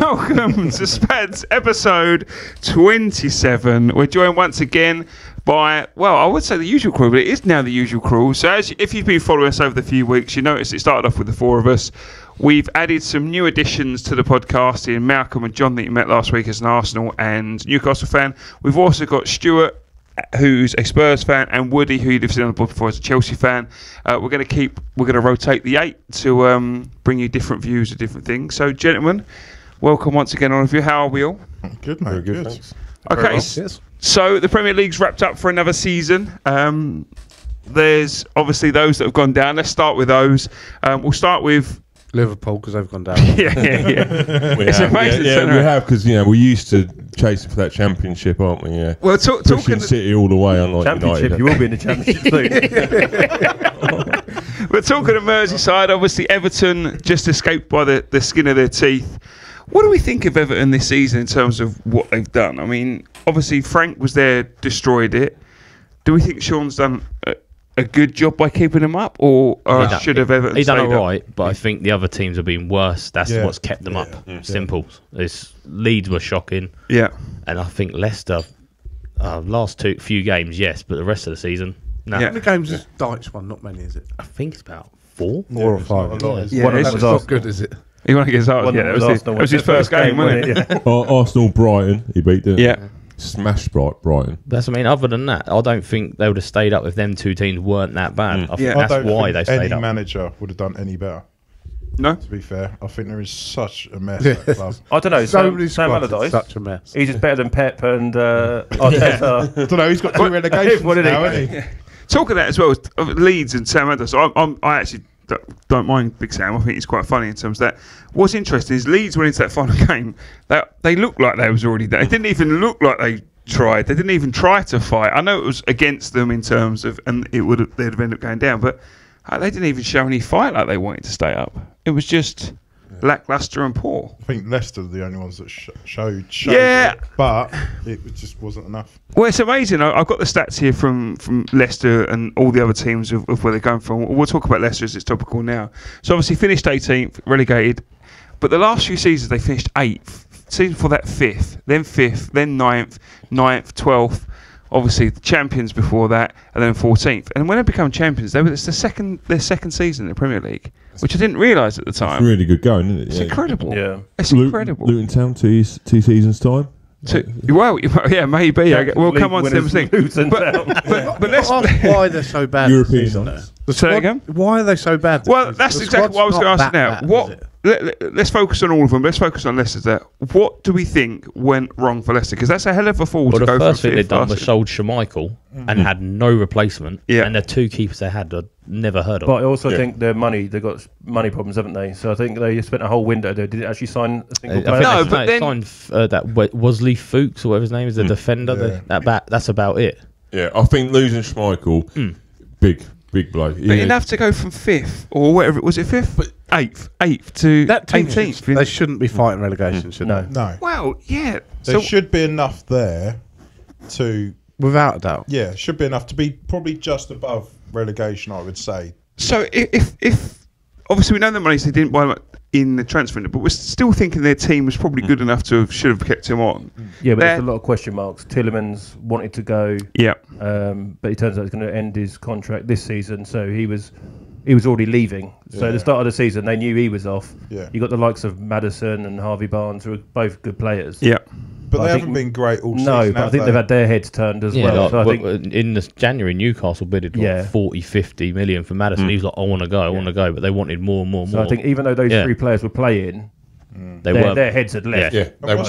welcome to SPADS episode 27. We're joined once again by, well, I would say the usual crew, but it is now the usual crew. So if you've been following us over the few weeks, you notice it started off with the four of us. We've added some new additions to the podcast in Malcolm and John that you met last week as an Arsenal and Newcastle fan. We've also got Stuart, who's a Spurs fan, and Woody, who you've seen on the board before as a Chelsea fan. We're going to rotate the 8 to bring you different views of different things. So, gentlemen, welcome once again, all of you. How are we all? Good, mate. Very good. Thanks. Okay, well. So the Premier League's wrapped up for another season. There's obviously those that have gone down. Let's start with those. We'll start with Liverpool, because they've gone down. yeah. It's amazing. We have, because we're used to chasing for that championship, aren't we? Yeah. Well, Pushing talking City all the way, unlike Championship, United. you will be in the championship soon. We're talking of Merseyside. Obviously, Everton just escaped by the skin of their teeth. What do we think of Everton this season in terms of what they've done? I mean, obviously Frank was there, destroyed it. Do we think Sean's done a good job by keeping them up, or should have Everton He's done stayed all up? right, but I think the other teams have been worse. That's what's kept them up. Simple. Leeds were shocking. Yeah. And I think Leicester, last few games, yes, but the rest of the season, no. Yeah. How many games has Dyche won? Not many, is it? I think it's about 4. 4 or 5. Yeah, One of it's them was Not Arsenal. good, is it? He won against Arsenal. Yeah, that was his first game, wasn't it? Yeah. Arsenal, Brighton, he beat them. Yeah. Smashed Brighton. That's, I mean, other than that, I don't think they would have stayed up if them two teams weren't that bad. I think Yeah. that's why they stayed any up. manager would have done any better, No? to be fair. I think there is such a mess at the club. I don't know. So many Sam squads, it's Allardyce, such a mess. he's just better than Pep and Arteta. I don't know, he's got 2 relegations What did he- now, hasn't he? Talk of that as well, of Leeds and Sam Allardyce. I actually don't mind Big Sam. I think he's quite funny in terms of that. What's interesting is Leeds went into that final game. They looked like they was already there. It didn't even look like they tried. They didn't even try to fight. I know it was against them in terms of, and they'd have ended up going down, but they didn't even show any fight like they wanted to stay up. It was just lackluster and poor. I think Leicester are the only ones that showed Yeah. it, but it just wasn't enough. Well, it's amazing. I've got the stats here from Leicester and all the other teams of where they're going from. We'll talk about Leicester as it's topical now. So obviously finished 18th, relegated, but the last few seasons they finished 8th. Season before that 5th, then 9th, 12th. Obviously the champions before that, and then 14th. And when they become champions, it's their second season in the Premier League, which I didn't realise at the It's time. really good going, isn't it? It's incredible. Yeah. It's incredible. Luton Town, 2 seasons' time. Well, yeah, maybe. We'll come on to them things. But let's. Ask why they're so bad. European this season, ones. though. Say that again? Why are they so bad? Well, that's exactly what I was going to ask now. Let's focus on all of them. Let's focus on Leicester there. What do we think went wrong for Leicester? Because that's a hell of a fall Well, to the go first from thing they'd fifth done last was season. sold Schmeichel and had no replacement. Yeah. And the 2 keepers they had, I'd never heard of. But I also think they've got money problems, haven't they? So I think they spent a whole window there. Did it actually sign a single player? No, they but then- signed that Wesley Fuchs or whatever his name is, the defender. That's about it. Yeah, I think losing Schmeichel, big blow. But you'd have to go from 5th or whatever. Was it 5th? But 8th to that team 18th. they shouldn't be fighting relegation, should No. they? No. Well, yeah. There should be enough there to, Without a doubt. should be enough to be probably just above relegation, I would say. So if obviously we know the money, so they didn't buy them in the transfer window, but we're still thinking their team was probably good enough to should have kept him on. Yeah, but there's a lot of question marks. Tillemans wanted to go, Yeah. but it turns out he's going to end his contract this season, so he was already leaving. So at the start of the season, they knew he was off. Yeah. You got the likes of Maddison and Harvey Barnes, who are both good players. Yeah. But I they think- haven't been great all season. No, but I think they've had their heads turned as well. Like, So I think in this January, Newcastle bidded 40-50 million for Maddison. He was like, I want to go, but they wanted more and more. So I think even though those 3 players were playing, their heads had left. Yeah, they weren't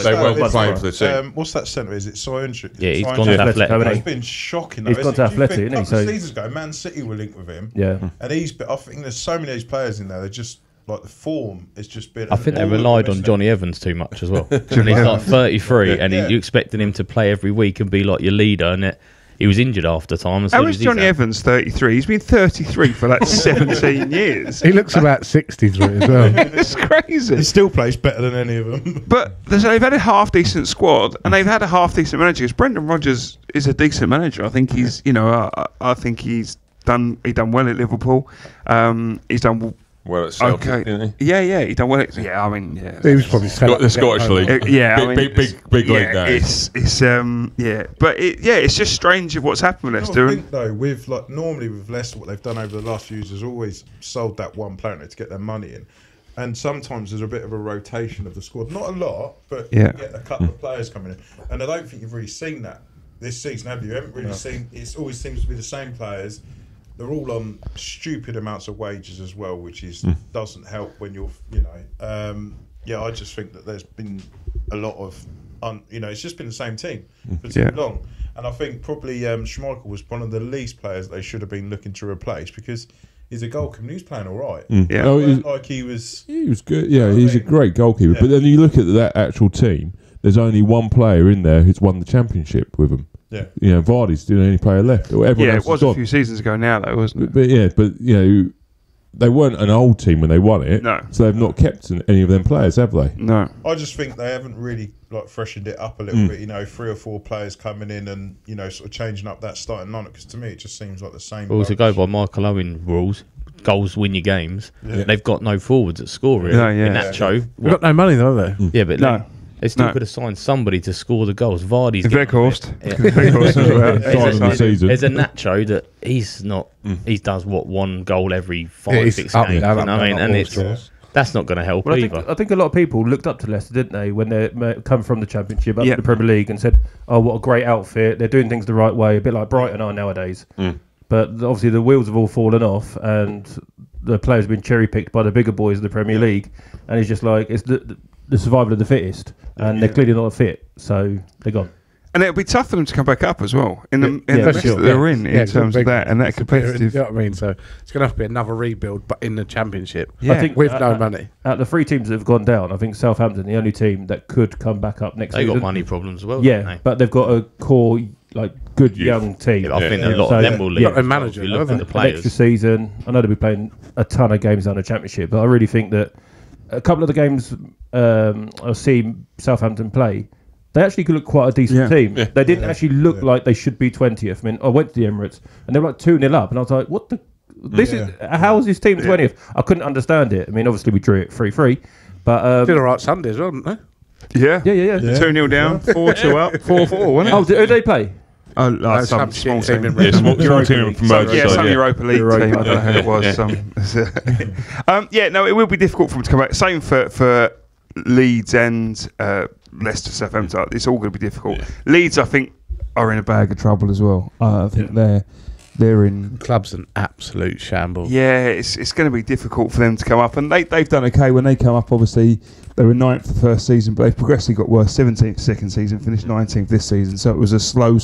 playing for the team. What's that centre? Is it Soyuncu? Yeah, he's Soyuncu. gone to Athletic, Athletic. He's been shocking. Though, He's gone to Athletic, isn't he? A couple So- of seasons ago, Man City were linked with him. Yeah. And I think there's so many of these players in there. They're just like the form is just been. I think they all of them, relied on isn't it? Johnny Evans too much as well. He's like 33, and Yeah. you expecting him to play every week and be like your leader, and he was injured half the time. How is Johnny Evans 33? He's been 33 for like 17 years. He looks about 63 as well. It's crazy. He still plays better than any of them. But they've had a half decent squad and they've had a half decent manager. Because Brendan Rodgers is a decent manager. I think he's, I think he's done well at Liverpool. He's done Well, at Celtic, didn't he? Yeah, he done well. Yeah, I mean, yeah. He was probably The Scottish League. Big league there. It's just strange of what's happened with Leicester. I think though, normally with Leicester, what they've done over the last few years is always sold that one player to get their money in, and sometimes there's a bit of a rotation of the squad. Not a lot, but you get a couple of players coming in, and I don't think you've really seen that this season, have you? You haven't really seen. It always seems to be the same players. They're all on stupid amounts of wages as well, which doesn't help when you're, I just think that there's been a lot of, it's just been the same team for too long. And I think probably Schmeichel was one of the least players they should have been looking to replace because he's a goalkeeper and he was playing all right. He was good. Yeah, he's a great goalkeeper. Yeah. But then you look at that actual team, there's only one player in there who's won the championship with them. Yeah, Vardy's the only player left. It was a few seasons ago now, though, wasn't it? But they weren't an old team when they won it. No, so they've not kept any of them players, have they? No. I just think they haven't really freshened it up a little bit. 3 or 4 players coming in and sort of changing up that starting lineup. Because to me, it just seems like the same. Well, to go by Michael Owen rules, goals win your games. Yeah. They've got no forwards at score really. Nacho, they've got no money though, have they? Yeah, but no. They still could have signed somebody to score the goals. Vardy's Weghorst. There's a Nacho that he's not. He does one goal every 5-6 games. And that's not going to help either. I think a lot of people looked up to Leicester, didn't they, when they come from the Championship up to the Premier League and said, "Oh, what a great outfit! They're doing things the right way, a bit like Brighton are nowadays." But obviously the wheels have all fallen off, and the players have been cherry picked by the bigger boys of the Premier League, and it's just like it's the survival of the fittest, and they're clearly not fit, so they're gone. And it'll be tough for them to come back up as well in the mess that they're in terms of that and that competitive. You know what I mean? So it's going to have to be another rebuild, but in the Championship. Yeah. I think with no money. Out the 3 teams that have gone down, I think Southampton, the only team that could come back up next season. They've got money problems as well. Yeah, but they've got a core, good young team. I think a lot of them will leave. Got a manager, you look at the players. Extra season. I know they'll be playing a ton of games down the Championship, but I really think that a couple of the games I've seen Southampton play, they actually could look quite a decent team. They didn't actually look like they should be 20th. I mean, I went to the Emirates and they were like 2-0 up, and I was like, "What the? This is how is this team 20th?" I couldn't understand it. I mean, obviously we drew it 3-3, but did all right Sundays, wasn't they? Yeah. 2-0 down, 4-2 up, 4-4. Wasn't it? Oh, who did they play? Some small team. Small team from some Europa League team. I don't know who it was. It will be difficult for them to come back. Same for Leeds and Leicester, Southampton. It's all going to be difficult. Leeds, I think, are in a bag of trouble as well. I think they're in. Club's an absolute shambles. Yeah, it's going to be difficult for them to come up, and they've done okay when they come up. Obviously, they were 9th the first season, but they've progressively got worse. 17th second season, finished 19th this season. So it was a slow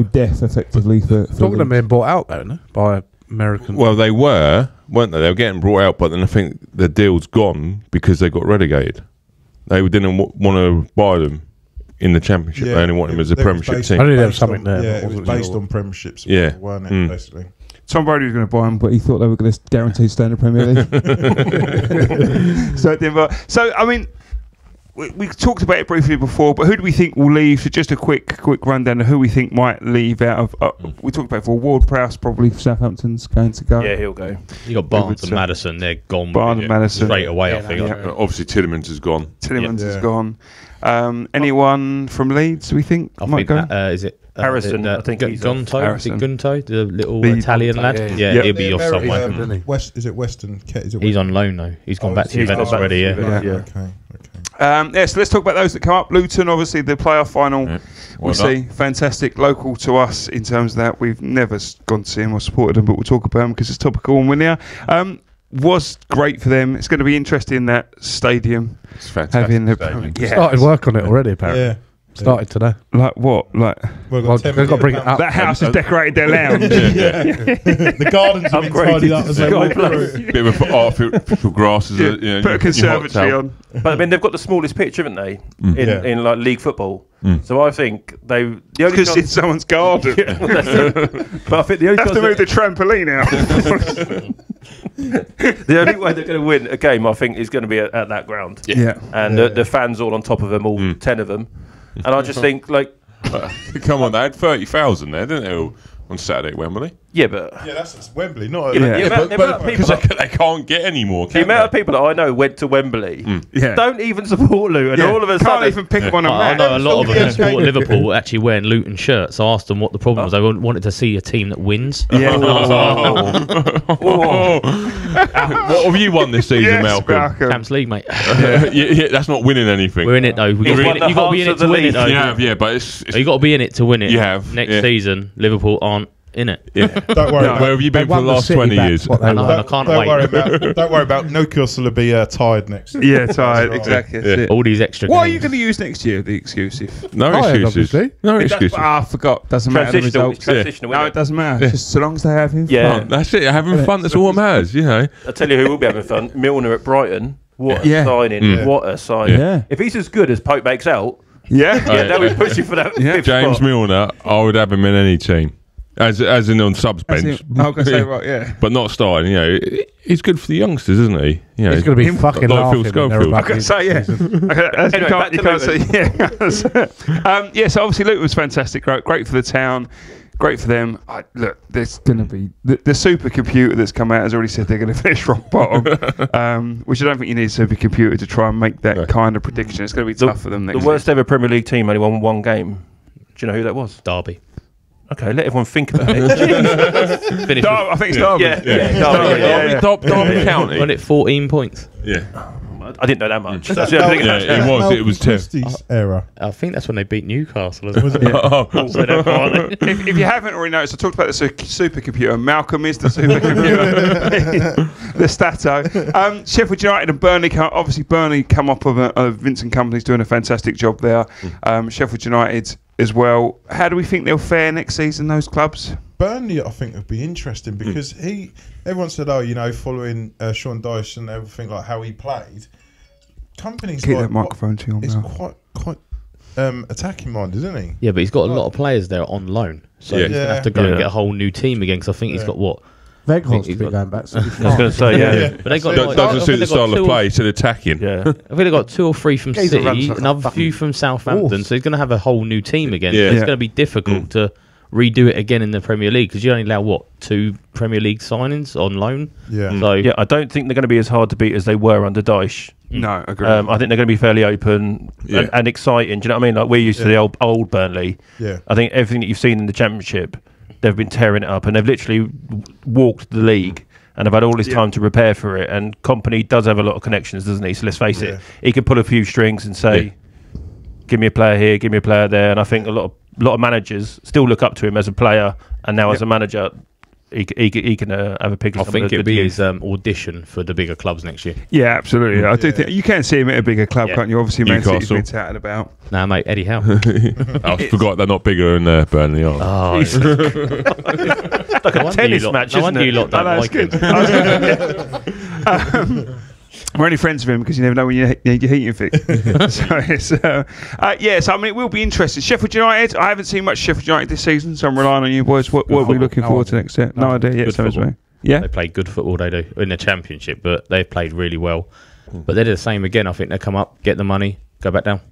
death, effectively for Talking of being bought out though, no? By American. Well, they weren't they? They were getting brought out, but then I think the deal's gone because they got relegated. They didn't want to buy them in the Championship. They only want them as a Premiership team. I knew there was something there. Yeah, it was based on Premierships. Weren't it, basically? Tom Brady was going to buy him, but he thought they were going to guarantee stay in the Premier League. So it didn't buy. So, I mean, we talked about it briefly before, but who do we think will leave? So just a quick rundown of who we think might leave out of... we talked about it before. Ward-Prowse probably for Southampton's going to go. Yeah, he'll go. You got Barnes and Maddison. They're gone. Barnes and Maddison. Straight away, I think. Obviously, Tielemans is gone. Tielemans is gone. Anyone from Leeds, we think, might go? Is it... Harrison, I think he's Gunto. Is it Gunto, the little Italian lad? Yeah, he'll be off somewhere. Is it Western? He's on loan though. He's gone back to Juventus already. Okay. So let's talk about those that come up. Luton, obviously, the playoff final. We'll see. Fantastic, local to us in terms of that. We've never gone to see them or supported them, but we'll talk about them because it's topical and we're now. Was great for them. It's going to be interesting, that stadium. It's fantastic. Started work on it already, apparently. Yeah. Started today. Like what? Like they've got to bring it up. That house has decorated their lounge. The gardens have been tidied up as they walk through. Bit of artificial grasses. Put a conservatory on. But I mean, they've got the smallest pitch, haven't they? In like league football. So I think because it's someone's garden. But I think the only have to move the trampoline out. The only way they're going to win a game, I think, is going to be at that ground. And the fans all on top of them, all 10 of them. And I just think, like... Come on, they had 30,000 there, didn't they? on Saturday at Wembley. Yeah, but that's Wembley, not. Because they can't get any more. The amount of people that I know went to Wembley don't even support Luton. All of a sudden, can't even pick one on. I know a lot of them support Liverpool actually wearing Luton shirts. I asked them what the problem was. They wanted to see a team that wins. Yeah. What have you won this season, Malcolm? Champions League, mate. That's not winning anything. We're in it though. You've got to be in it to win it though. You have, but it's you got to be in it to win it. You have next season. Liverpool aren't in it. Yeah. Don't worry. Where have you been for the last 20 years? I can't wait. Don't worry about Newcastle will be tired next year. Yeah, tired. Exactly. All these extra. What are you going to use next year? The exclusive? No excuses. No excuses. I forgot. Doesn't matter. The results. No, it doesn't matter. Just so long as they're having fun. That's it. Having fun. That's all that matters. You know. I tell you who will be having fun. Milner at Brighton. What a signing! What a signing! Yeah. If he's as good as Pope makes out, they'll be pushing for that. James Milner, I would have him in any team. As in on subs bench. I was going to say, right, yeah. But not starting, you know. He's good for the youngsters, isn't he? You know, he's going to be fucking laughing. Schofield. I can say, yeah. Anyway, you can't say, yeah. So obviously Luton was fantastic. Great for the town. Great for them. Look, there's going to be... The supercomputer that's come out has already said they're going to finish rock bottom, which I don't think you need a supercomputer to try and make that kind of prediction. It's going to be tough for them next year. The worst ever Premier League team only won one game. Do you know who that was? Derby. Okay, let everyone think about it. I think it's Derby. Derby County. Won it 14 points. Yeah. I didn't know that much. That's the other thing. It was 10. Era. I think that's when they beat Newcastle. If you haven't already noticed, I talked about the supercomputer. Malcolm is the supercomputer. The Stato. Sheffield United and Burnley. Obviously, Burnley come up of Vincent Kompany's doing a fantastic job there. Sheffield United as well. How do we think they'll fare next season, those clubs? Burnley, I think, would be interesting because everyone said, following Sean Dyche and everything, like how he played. Kompany's keep that microphone to your mouth. Quite attacking minded, isn't he? Yeah, but he's got a lot of players there on loan, so he's going to have to go and get a whole new team again. Because I think he's got what. Weghorst to be going back. So I was going to say, but they got doesn't suit the style of play. So attacking. Yeah, I think they got 2 or 3 from City, another few from Southampton. So he's going to have a whole new team again. Yeah. So it's going to be difficult to redo it again in the Premier League because you only allow 2 Premier League signings on loan. Yeah. So I don't think they're going to be as hard to beat as they were under Dyche. No, agree. I think they're going to be fairly open and exciting. Do you know what I mean? Like we're used to the old Burnley. Yeah. I think everything that you've seen in the Championship, they've been tearing it up, and they've literally walked the league, and have had all this time to prepare for it. And Kompany does have a lot of connections, doesn't he? So let's face it, he can pull a few strings and say, "Give me a player here, give me a player there." And I think a lot of managers still look up to him as a player, and now as a manager, he can have a pick. I think it'll be his audition for the bigger clubs next year. Yeah, absolutely. I do think you can see him at a bigger club, can't you? Obviously, Man City's been touted about. Nah, mate, Eddie Howe. I forgot they're not bigger than Burnley, are they? Like a tennis match, isn't it? You lot don't like him. We're only friends with him because you never know when you need your heating fix. So I mean, it will be interesting. Sheffield United, I haven't seen much Sheffield United this season, so I'm relying on you boys. What are we looking forward to next year? No idea yet, so as well. Yeah, they play good football, they do, in the Championship, but they've played really well. But they're the same again. I think they come up, get the money, go back down.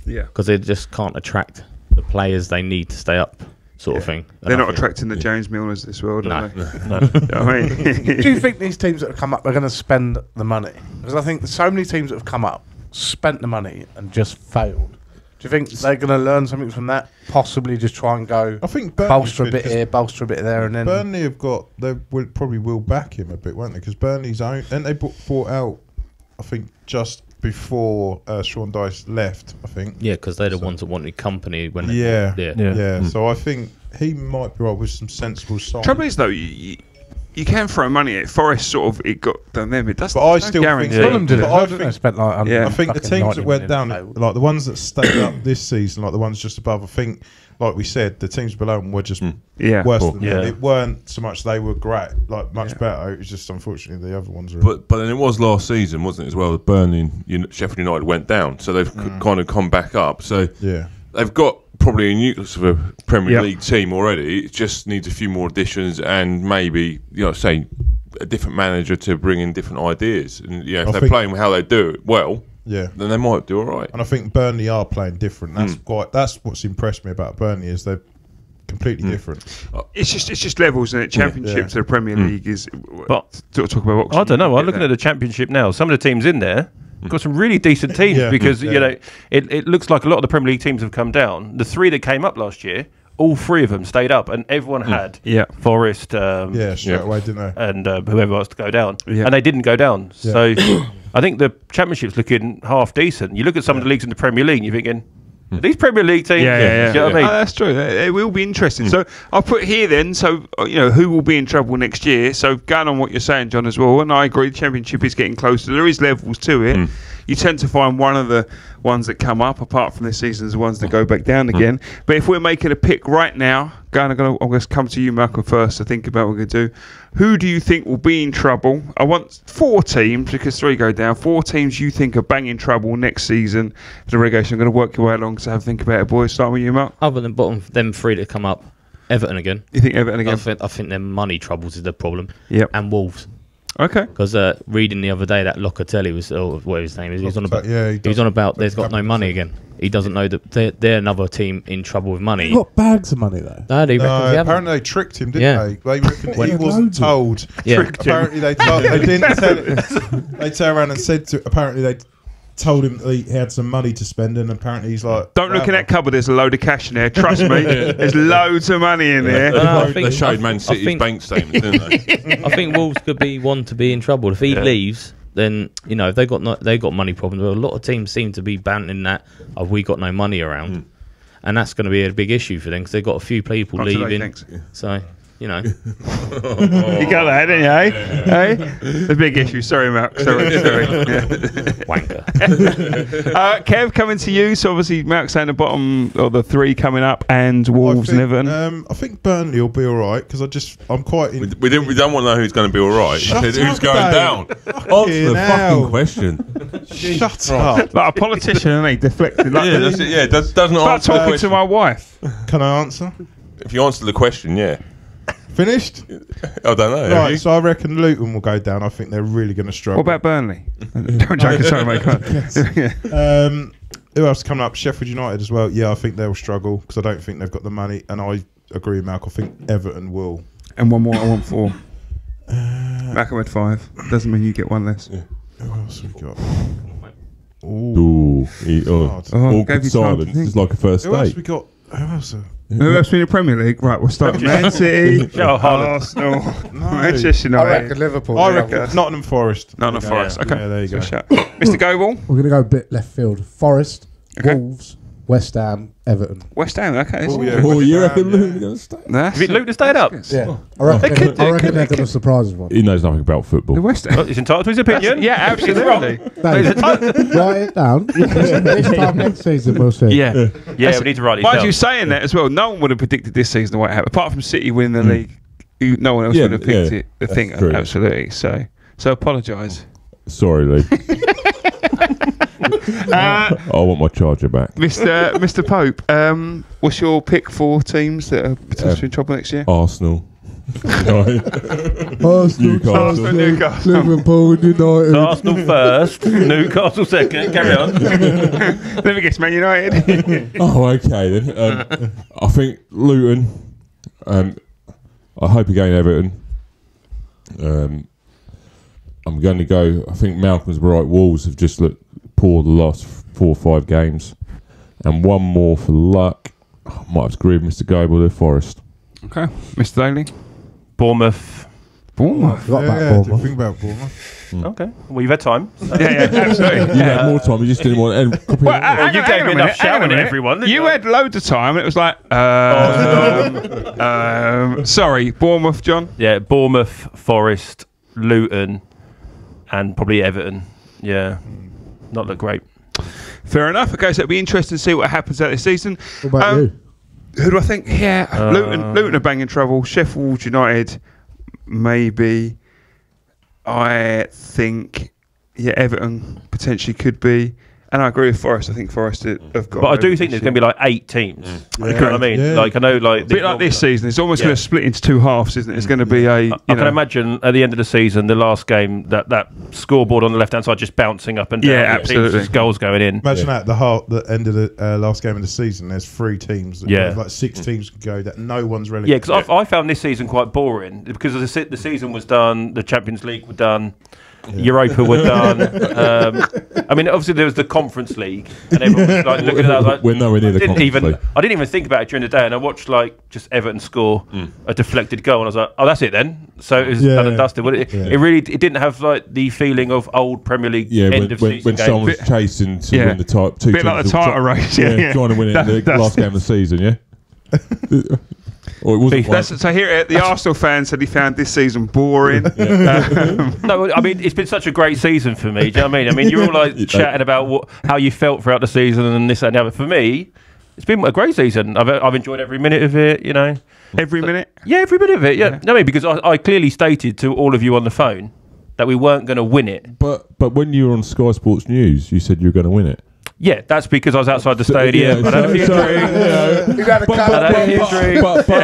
Yeah. Because they just can't attract the players they need to stay up. Sort of thing. They're not attracting the James Milners of this world, are they? No. Do you think these teams that have come up are going to spend the money? Because I think so many teams that have come up spent the money and just failed. Do you think they're going to learn something from that? Possibly just try and go. I think bolster a bit here, bolster a bit there, and then Burnley probably will back him a bit, won't they? Because Burnley's own, and they bought out, I think, just before Sean Dyche left, I think. Yeah, because they're the ones that wanted Kompany when they So I think he might be right with some sensible signs. Trouble is, though, you can throw money at Forest. Sort of, it got done them. It doesn't. But I still think Fulham did it. I think the teams that went down, like the ones that stayed up this season, like the ones just above, I think, like we said, the teams below them were just worse than them. It weren't so much they were great, like much better. It was just unfortunately the other ones were. But then it was last season, wasn't it, as well? Burnley, Sheffield United went down, so they've kind of come back up. So they've got probably a nucleus of a Premier League team already. It just needs a few more additions and maybe, say, a different manager to bring in different ideas. And if they're playing how they do it well. then they might do all right. And I think Burnley are playing different. That's what's impressed me about Burnley is they've completely different. It's just levels, and Championship to the Premier League is. But talk about what I don't know. I'm looking at the Championship now. Some of the teams in there have got some really decent teams because you know it looks like a lot of the Premier League teams have come down. The 3 that came up last year, all 3 of them stayed up, and everyone had Forest, straight away, didn't they? and whoever else to go down, and they didn't go down. So I think the Championship's looking half decent. You look at some of the leagues in the Premier League, and you're thinking, these Premier League teams, you know what I mean? That's true. It will be interesting. So I'll put here then. So who will be in trouble next year? So going on what you're saying, John, as well, and I agree. The Championship is getting closer. There is levels to it. You tend to find one of the ones that come up, apart from this season, is the ones that go back down again. But if we're making a pick right now, I'm going to come to you, Malcolm, first to think about what we're going to do. Who do you think will be in trouble? I want 4 teams, because 3 go down. 4 teams you think are banging trouble next season for the relegation. I'm going to work your way along, so have a think about it, boys. Start with you, Mark. Other than them 3 that come up, Everton again. You think Everton again? I think their money troubles is the problem. Yep. And Wolves. Okay. Because reading the other day that Locatelli was, what his name is, he was on about. he was on about. There's got no money again. He doesn't know that they're another team in trouble with money. They've got bags of money though. No, apparently they tricked him, didn't they? They reckon he wasn't told. Apparently they didn't tell him. They turned around and said apparently they told him that he had some money to spend, and apparently he's like, don't look in that cupboard, there's a load of cash in there, trust me. There's loads of money in there. They showed Man City's bank statement, didn't they? I think Wolves could be one to be in trouble. If he leaves, then if they got money problems. Well, a lot of teams seem to be banting that we got no money around, and that's going to be a big issue for them because they've got a few people leaving. So you got that, didn't you? Hey, the big issue. Sorry, Mark. Sorry. Wanker. Kev, coming to you. So obviously, Mark's saying the bottom of the 3 coming up, and Wolves and Everton. I think Burnley will be all right because I'm quite. We don't want to know who's going to be all right. Who's going down? Answer the fucking question. Shut up. Like a politician, and he deflected. That's it. Yeah, doesn't start talking to my wife. Can I answer? If you answer the question, Finished? I don't know. Right, so I reckon Luton will go down. I think they're really going to struggle. What about Burnley? Don't joke, sorry, mate. Who else is coming up? Sheffield United as well. Yeah, I think they'll struggle because I don't think they've got the money. And I agree, Malcolm. I think Everton will. And one more, I want 4. Malcolm had 5. Doesn't mean you get 1 less. Yeah. Who else have we got? All good silence. It's like a first date. Who else we got? Who else? Who else in the Premier League? Right, we'll start with Man City, Arsenal, Manchester United. I reckon Liverpool. I reckon Nottingham Forest. Nottingham Forest. Okay, there you go. Mr. Goble. We're going to go a bit left field. Forest, Wolves, West Ham, Everton. West Ham. Okay. You reckon Luton going to stay? Luton stayed up. Yeah, I reckon they're going to surprise everyone. He knows nothing about football. The West Ham. He's entitled to his opinion. Yeah, absolutely. Write it down. This time next season we'll see. Yeah, we need to write these down. Mind you saying that as well, no one would have predicted this season what happened. Apart from City winning the league, no one else would have picked it. The thing, true. Absolutely. So apologise. Sorry, Lee. I want my charger back. Mr. Pope, what's your pick for teams that are potentially in trouble next year? Arsenal. Newcastle, Liverpool, United. Arsenal first, Newcastle second. Carry on. Let me guess, Man United. Okay then. I think Luton. I hope again Everton. I'm going to go. I think Malcolm's right. Wolves have just looked poor the last 4 or 5 games, and one more for luck. I might have to agree with Mr. Goble. The Forest. Okay, Mr. Daly. Bournemouth. Think about Bournemouth. Okay. Well, you've had time. Yeah, absolutely. You had more time. You just didn't want to. You gave me enough shouting at everyone. You had loads of time, and it was like, sorry, Bournemouth, John. Yeah, Bournemouth, Forest, Luton, and probably Everton. Yeah, not look great. Fair enough. Okay, so it'll be interesting to see what happens out this season. What about you? Who do I think? Yeah, Luton are banging trouble. Sheffield United, maybe. I think, Everton potentially could be. And I agree with Forest. I think Forest have got. But I do think there's going to be like 8 teams. You know what I mean? Yeah. Like I know, like A bit like this season, it's almost going to split into 2 halves, isn't it? It's going to be a. I can imagine at the end of the season, the last game, that scoreboard on the left hand side just bouncing up and down. Yeah, absolutely. Just goals going in. Imagine that the end of the last game of the season. There's 3 teams. That like 6 teams could go. That no one's relegated. Yeah, because I found this season quite boring because the season was done, the Champions League were done. Europa were done. I mean, obviously there was the Conference League, and everyone was like looking at that. Like, we're nowhere near the Conference League. I didn't even think about it during the day, and I watched like just Everton score a deflected goal, and I was like, "Oh, that's it then." So it was done and dusted. It really didn't have like the feeling of old Premier League end of season when someone was chasing to win the title. A bit like the title race, trying to win it in the last game of the season, yeah. Or it wasn't so here, the Arsenal fan said he found this season boring. No, I mean it's been such a great season for me. Do you know what I mean? I mean you're all like chatting about how you felt throughout the season and this and the other. For me, it's been a great season. I've enjoyed every minute of it. You know, every minute. Yeah, every minute of it. Yeah, no, I mean, because I clearly stated to all of you on the phone that we weren't going to win it. But when you were on Sky Sports News, you said you were going to win it. Yeah, that's because I was outside the stadium. I had a few drinks. But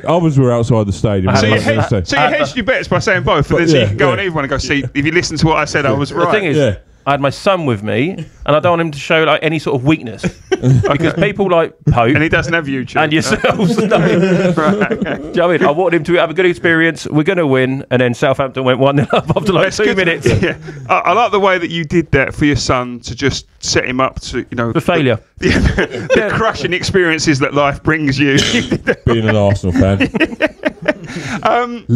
others were outside the stadium. So you hedged your bets by saying both, and then so you can go on everyone and go, see, if you listen to what I said, I was right. The thing is, I had my son with me, and I don't want him to show like any sort of weakness because people like Pope, and he doesn't have YouTube, and yourselves. No. Right. Do you know what I mean? I wanted him to have a good experience. We're going to win, and then Southampton went 1-0 up after like 2 minutes. Yeah. I like the way that you did that for your son to just set him up to, you know, the failure, the crushing experiences that life brings you. Being an Arsenal fan.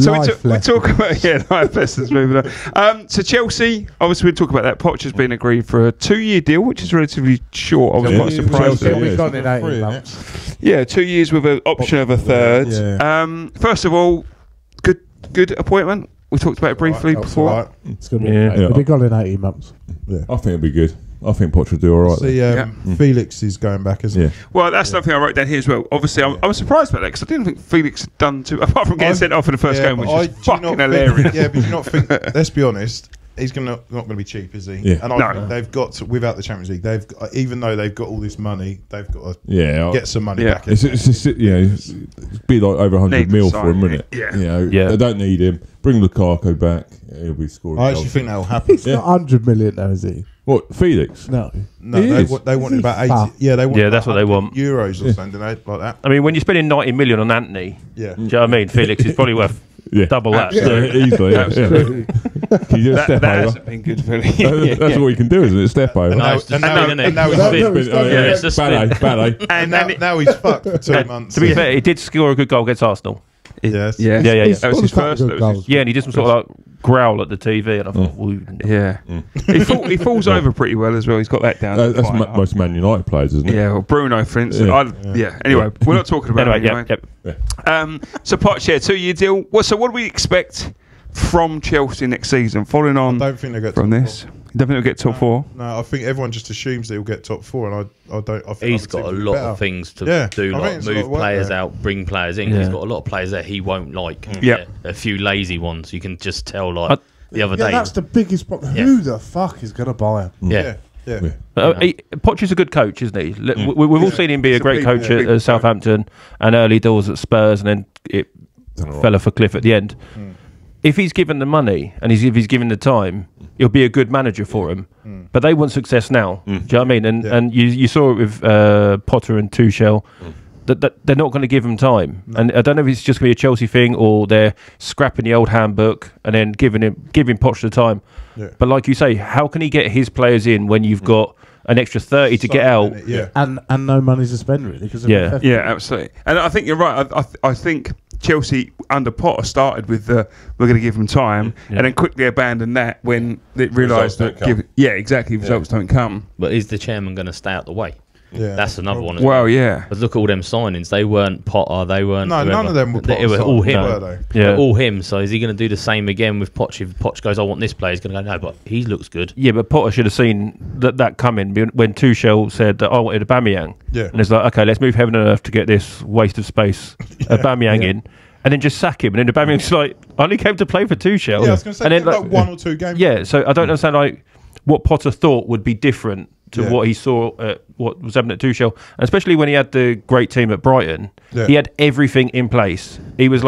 So we talk about life lessons moving on. So Chelsea, obviously we talk about that. Poch has been agreed for a 2-year deal, which is relatively short. I was quite surprised. We've gone in 18 months. Yeah, 2 years with an option of a third. First of all, good appointment. We talked about it briefly before. Right. It's going to be. It'll be gone in 18 months. Yeah, I think it'll be good. I think Poch will do all right. See, Felix is going back, isn't he? Well, that's something I wrote down here as well. Obviously, I was surprised about that because I didn't think Felix had done too. Apart from getting sent off in the first game, which is fucking hilarious. Yeah, but do you not think? Let's be honest. He's not going to be cheap, is he? Yeah. And I think they've got to, without the Champions League, they've got, even though they've got all this money, they've got to get some money back. It's be like over 100 mil for him, wouldn't it? Yeah. They don't need him. Bring Lukaku back. He'll be scoring. I actually think that will happen. It's not 100 million, though, is he? What, Felix? No, they wanted about 80. Yeah, they want. Yeah, that's what they want. Euros or something like that. I mean, when you're spending 90 million on Anthony, do you know what I mean? Felix is probably worth double that. Easily. Absolutely. Can you do a step that over? Hasn't been good for me. That's what we can do, isn't it? Step over. And now he's ballet. And now he's fucked for 2 months. To be fair, he did score a good goal against Arsenal. Yes. That was his first. Yeah, and he did some sort of like growl at the TV, and I thought, he falls over pretty well as well. He's got that down. That's most Man United players, isn't it? Yeah, well, Bruno, for instance. Anyway, we're not talking about it anyway. So Poch, 2-year deal. So what do we expect from Chelsea next season? Following on, I don't think they'll get from this. You don't think they'll get top 4? No, I think everyone just assumes they'll get top 4, and I don't. I think he's got a lot of things to do, like move players out, bring players in. He's got a lot of players that he won't like. A few lazy ones. You can just tell, like the other day. That's the biggest problem. Who the fuck is going to buy him? Yeah. Poch is a good coach, isn't he? We've all seen him be a great coach at Southampton and early doors at Spurs, and then it fell off a cliff at the end. If he's given the money and if he's given the time, he'll be a good manager for him. But they want success now. Do you know what I mean? And you saw it with Potter and Tuchel. That they're not going to give him time. And I don't know if it's just going to be a Chelsea thing or they're scrapping the old handbook and then giving Poch the time. But like you say, how can he get his players in when you've got an extra 30 to get out? And no money to spend, really. Absolutely. And I think you're right. I think Chelsea under Potter started with we're going to give him time, and then quickly abandoned that when they realised that results don't come. But is the chairman going to stay out the way? Yeah, that's another one. But look at all them signings. They weren't Potter. They weren't. No, none of them were Potter. It was all him. Were they? All him. So is he going to do the same again with Poch? If Poch goes, I want this player, he's going to go, no, but he looks good. Yeah, but Potter should have seen that coming when Tuchel said that I wanted Aubameyang. Yeah, and it's like, okay, let's move heaven and earth to get this waste of space Aubameyang in. And then just sack him, and then Aubameyang's like, I only came to play for Tuchel. Yeah, I was going to say, and then like 1 or 2 games. Yeah, so I don't understand like what Potter thought would be different to what he saw at what was happening at Tuchel, and especially when he had the great team at Brighton. He had everything in place. He was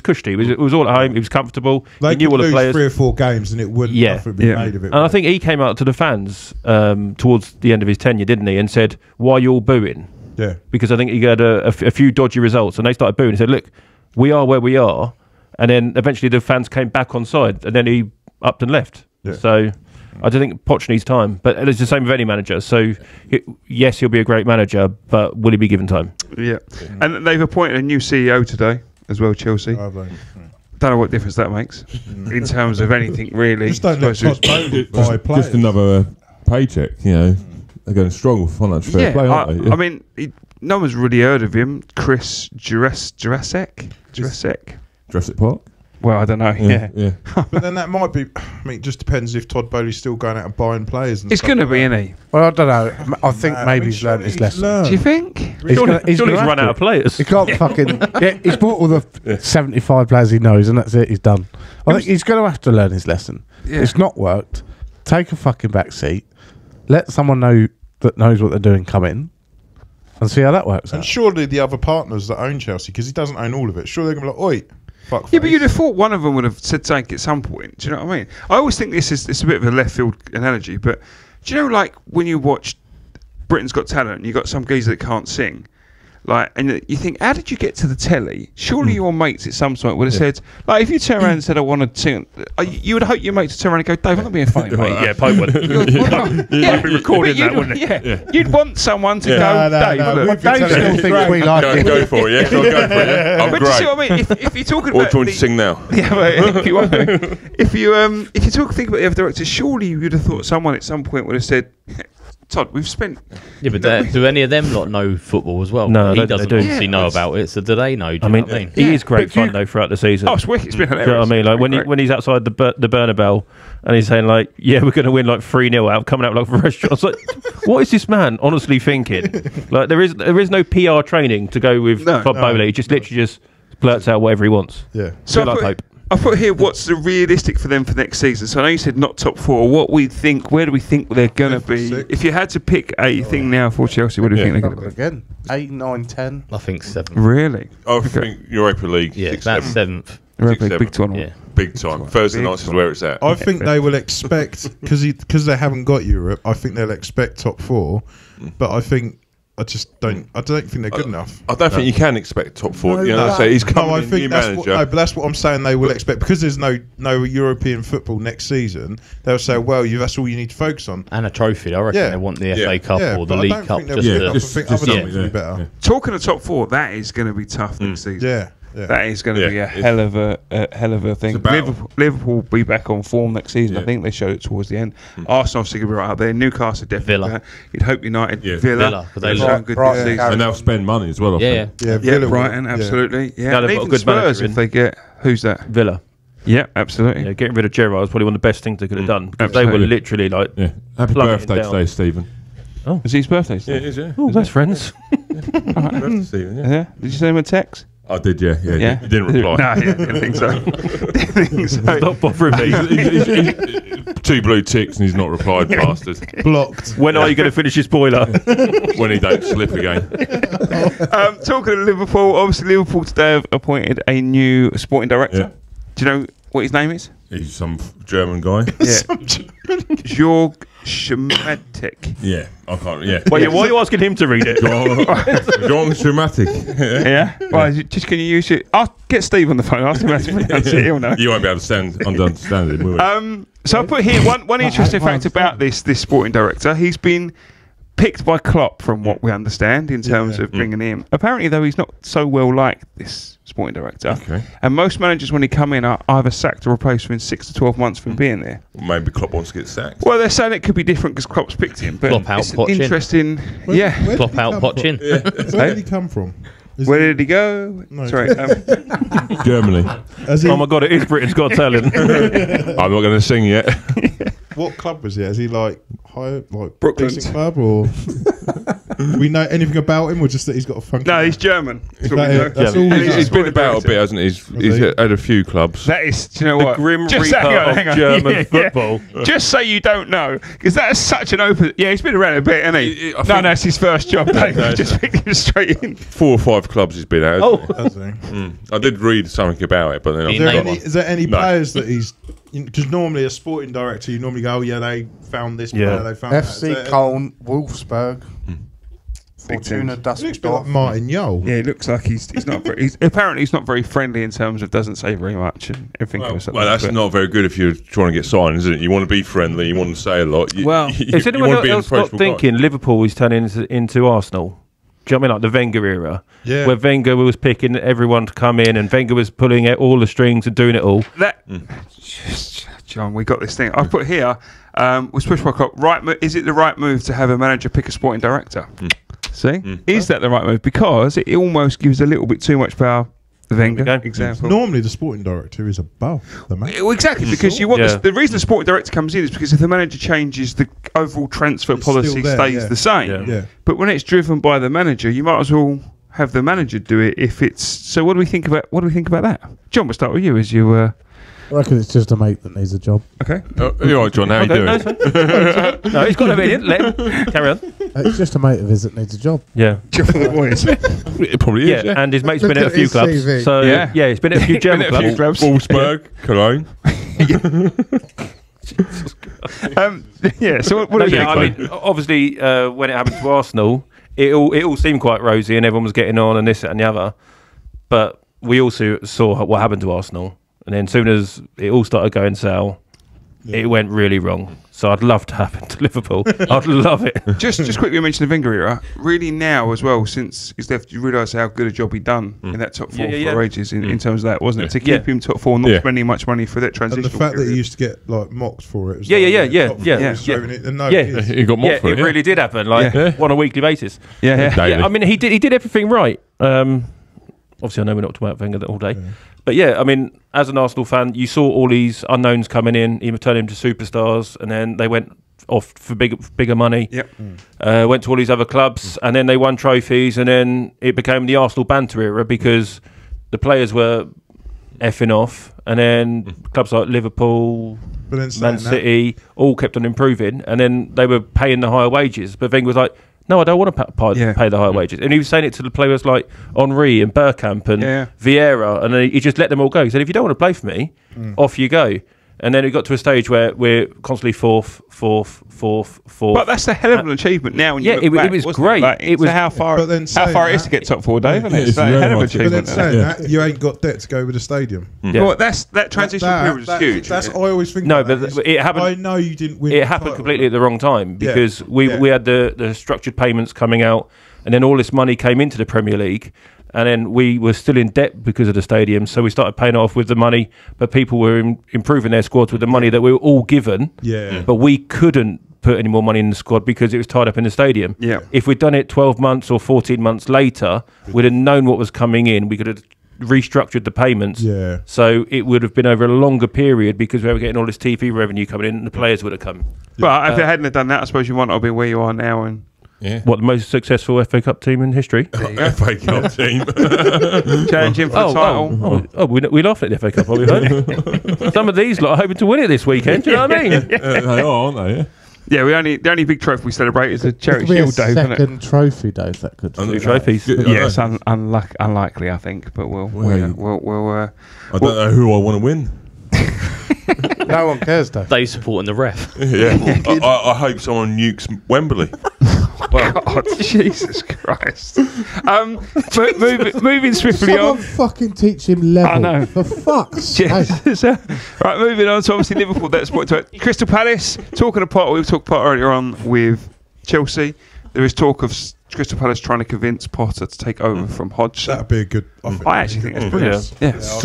cushy. It was all at home. He was comfortable. They he knew all the players. 3 or 4 games and it wouldn't nothing be made of it. And I think he came out to the fans towards the end of his tenure, didn't he, and said, "Why are you all booing?" Yeah. Because I think he had a few dodgy results, and they started booing. He said, "Look, we are where we are," and then eventually the fans came back on side, and then he upped and left. Yeah. So I don't think Poch needs time, but it's the same with any manager. So yes, he'll be a great manager, but will he be given time? Yeah. And they've appointed a new CEO today as well, Chelsea. Don't know what difference that makes in terms of anything really. Just don't let Todd Bowley buy players. Just another paycheck, you know. They're going strong with financial fair play, aren't they? I mean, no one's really heard of him. Chris Jurassic Park? Well, I don't know. Yeah. But then that might be. I mean, it just depends if Todd Bowley's still going out and buying players. It's going to be, isn't he? Well, I don't know. I think maybe he's learned his lesson. Do you think? He's run out of players. He can't fucking. He's bought all the 75 players he knows, and that's it. He's done. I think he's going to have to learn his lesson. Yeah. It's not worked. Take a fucking back seat. Let someone know that knows what they're doing come in, and see how that works. And surely the other partners that own Chelsea, because he doesn't own all of it, surely they're going to be like, oi. Yeah, but you'd have thought one of them would have said something at some point. Do you know what I mean? I always think it's a bit of a left field analogy, but do you know, like when you watch Britain's Got Talent and you got some geezer that can't sing, like, and you think, how did you get to the telly? Surely your mates at some point would have said, like, if you turn around and said, I want to sing, you would hope your mates would turn around and go, Dave, I'm not being funny, mate. Yeah, Pope would. You'd be recording that, wouldn't it? You'd want someone to go, Dave, look. Dave still thinks we like it. Go for it, yeah. Go for it. I'm but great. Do you see what I mean? If you're talking Or about do you want to sing now? Yeah, but if you want to, if you think about the other directors, surely you would have thought someone at some point would have said, Todd, we've spent. Yeah, but do any of them not know football as well? No, he doesn't obviously know about it. So do they know? Do you know what I mean? He is great fun though throughout the season. Oh, it's wicked. It's been hilarious. Do you know what I mean? Like when he's outside the Bernabeu and he's saying like, "Yeah, we're going to win like 3-0 out, coming out like a restaurant." It's like, what is this man honestly thinking? Like there is no PR training to go with Todd Bowley. He just literally blurts out whatever he wants. Yeah. So I put here what's the realistic for them for next season. So I know you said not top 4. What we think? Where do we think they're going to be? 6. If you had to pick a thing now for Chelsea, what do you think they're going to be? Again, 8, 9, 10. I think 7. Really? I think Europa League. Yeah, that's 7th. Europa League, big tournament. Yeah. Big time. Thursday nights is where it's at. I think they will expect, because they haven't got Europe, I think they'll expect top 4. But I don't think they're good enough. I don't think you can expect top 4. He's coming new manager. But that's what I'm saying. They will expect, because there's no European football next season. They'll say, well, that's all you need to focus on. And a trophy. I reckon they want the FA Cup or the League Cup. Better. Talking of top 4, that is going to be tough next season. Yeah. That is going to be a hell of a thing. Liverpool will be back on form next season. I think they showed it towards the end. Arsenal obviously going to be right up there. Newcastle definitely. Villa. You'd hope United. Villa. They look good this season. And they'll spend money as well. Yeah. Villa, Brighton, absolutely. Yeah, they've got a good Spurs manager if they get. Who's that? Villa. Yeah, absolutely. Yeah, getting rid of Gerrard was probably one of the best things they could have done because they were literally like. Yeah. Happy birthday today, Stephen. Oh, is it his birthday? Yeah, it is. Yeah. Oh, best friends. Birthday, Stephen. Yeah. Did you send him a text? I did, yeah. You didn't reply. No, didn't think so. Stop bothering me. He's 2 blue ticks and he's not replied, bastard. Blocked. When are you going to finish your spoiler? When he don't slip again. Talking of Liverpool, obviously Liverpool today have appointed a new sporting director. Yeah. Do you know what his name is? He's some German guy. Jörg Schmatic. Yeah, I can't. Yeah. Why are you asking him to read it? John Schmatic. Yeah. Well, just can you use it? I'll get Steve on the phone. Ask him how to pronounce it. He'll know. You won't be able to understand it, will you? So I put here one interesting fact about this sporting director. He's been picked by Klopp, from what we understand, in terms of bringing him. Apparently, though, he's not so well liked, this sporting director. Okay. And most managers, when they come in, are either sacked or replaced within 6 to 12 months from being there. Maybe Klopp wants to get sacked. Well, they're saying it could be different because Klopp's picked him. But Klopp out, it's Poch in. interesting. Where Klopp out, Poch in. Where did he come from? Where did he go? No, Sorry. Germany. Oh my God, it is Britain's Got Talent. I'm not going to sing yet. What club was he? Is he like Brooklyn decent club or? we know anything about him, or just that he's got a funky? No, he's German. That's all He's been about a bit, hasn't he? He's had a few clubs. That is, do you know what? Grim Reaper of German football. Just say you don't know, because that is such an open. Yeah, he's been around a bit, hasn't he? No, that's his first job. Just picked him straight in. 4 or 5 clubs he's been at. Has he? I did read something about it, but then is there any players that he's? Because normally a sporting director, you normally go, they found this player, they found FC Köln, Wolfsburg, Fortuna Düsseldorf. Like Martin Yole. Yeah, he looks like he's not very. Apparently, he's not very friendly in terms of doesn't say very much and everything. Well, that's not very good if you're trying to get signed, isn't it? You want to be friendly, you want to say a lot. Is anyone else not thinking Liverpool is turning into Arsenal? Do you know what I mean? Like the Wenger era, where Wenger was picking everyone to come in, and Wenger was pulling out all the strings and doing it all. John, we got this thing. I put here. Was push back up. Right? Is it the right move to have a manager pick a sporting director? See, is that the right move? Because it almost gives a little bit too much power. The Wenger example. Normally, the sporting director is above the manager. Exactly, because you want the reason the sporting director comes in is because if the manager changes, the overall transfer policy stays the same. Yeah. But when it's driven by the manager, you might as well have the manager do it. If it's so, what do we think about that? John, we'll start with you as you. I reckon it's just a mate that needs a job. Okay. You're all right, John. How you doing? No, he's got a minute. Let him carry on. It's just a mate of his that needs a job. Yeah. It probably is. Yeah, and his mate's been at a few clubs. CV. So he's been at a few German clubs. Wolfsburg, Cologne. So what do you think? I mean, obviously, when it happened to Arsenal, it all seemed quite rosy, and everyone was getting on, and this, that, and the other. But we also saw what happened to Arsenal. And then as soon as it all started going south, it went really wrong. So I'd love to happen to Liverpool. I'd love it. Just quickly mention the Wenger era. Really now as well, since he's left, you realise how good a job he'd done in that top 4 for ages in terms of that, wasn't it? To keep him top 4, not spending much money for that transition. And the fact that he used to get mocked for it. He got mocked for it. It really did happen, on a weekly basis. Yeah. I mean, he did everything right. Obviously, I know we're not talking about Wenger all day. But I mean, as an Arsenal fan, you saw all these unknowns coming in, even turning into superstars, and then they went off for bigger money. Went to all these other clubs, and then they won trophies, and then it became the Arsenal banter era because the players were effing off, and then clubs like Liverpool, Man City, all kept on improving, and then they were paying the higher wages. But Wenger was like, no, I don't want to pay the higher wages. And he was saying it to the players like Henry and Bergkamp and Vieira, and he just let them all go. He said, if you don't want to play for me, off you go. And then it got to a stage where we're constantly fourth. But that's a hell of an achievement now. When you look back, it was great. It was how far it is to get top 4, Dave, isn't it? It's a hell of an achievement. But then saying that, you ain't got debt to go with the stadium. Well, that transition period was huge. That's I always think. No, but it happened. I know you didn't win. It happened completely at the wrong time because we had the structured payments coming out, and then all this money came into the Premier League. And then we were still in debt because of the stadium, so we started paying it off with the money. But people were improving their squads with the money that we were all given. But we couldn't put any more money in the squad because it was tied up in the stadium. If we'd done it 12 months or 14 months later, we'd have known what was coming in. We could have restructured the payments. So it would have been over a longer period because we were getting all this TV revenue coming in, and the players would have come. But if they hadn't have done that, I suppose you might not have been where you are now. And what, the most successful FA Cup team in history? FA Cup team. Challenging for the title. We laughed at the FA Cup, are we? Some of these lot are hoping to win it this weekend. Do you know what I mean? They are, aren't they? Yeah, the only big trophy we celebrate is the Charity Shield, Dave. Second trophy, Dave. That could. 2 trophies. Yes, unlikely, I think, but we'll. I don't know who I want to win. No one cares, Dave. They supporting the ref. I hope someone nukes Wembley. God, Jesus Christ. Moving swiftly Someone on. fucking teach him level. I know. For fuck's sake. Right, moving on to obviously Liverpool. That's what to it. Crystal Palace. Talking of Potter, we've talked Potter earlier on with Chelsea. There is talk of Crystal Palace trying to convince Potter to take over from Hodgson. That'd be a good. I actually think that's brilliant.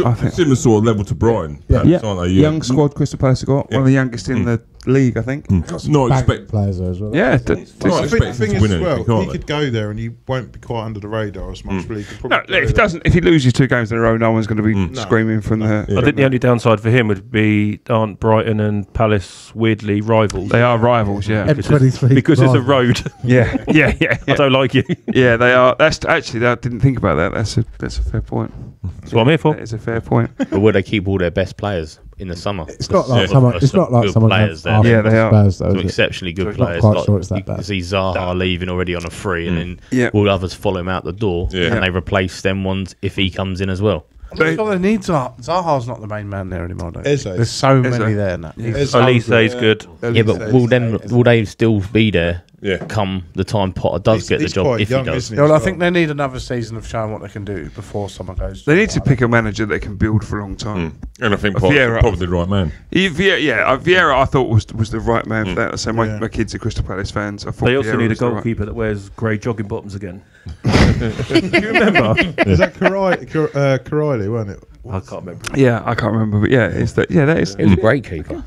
I think. Similar sort of level to Brighton. Young squad Crystal Palace have got. One of the youngest in the league, I think. Not expect players there as well. Yeah, I think the thing is as well, he could go there and he won't be quite under the radar as much. But he could probably if he loses 2 games in a row, no one's going to be screaming from the. I think the only downside for him would be aren't Brighton and Palace weirdly rivals? They are rivals, yeah. M23 because it's a road. Yeah. I don't like you. Yeah, they are. That's actually, I didn't think about that. That's a fair point. That's what I'm here for. That is a fair point. But will they keep all their best players in the summer? It's not like someone. It's not like someone. Players there. Yeah, they are. Spurs, though, Some is it? exceptionally good So players. not quite sure it's that you bad. see Zaha leaving already on a free, and then all others follow him out the door, and they replace them ones if he comes in as well. I'm not sure they need Zaha. Zaha's not the main man there anymore, though. Eze. There's so many there now. Elise is good. Yeah, but will they still be there come the time Potter does get the job if he does? Well, I think they need another season of showing what they can do before someone goes. They need to pick a manager that can build for a long time. And I think Vieira. probably the right man. Vieira I thought was the right man for that. So my kids are Crystal Palace fans. I thought They also Vieira need a was the right- goalkeeper that wears grey jogging bottoms again. Do you remember? Is that Karaili, wasn't it? I can't remember. Yeah, I can't remember, but that is. He was a great keeper.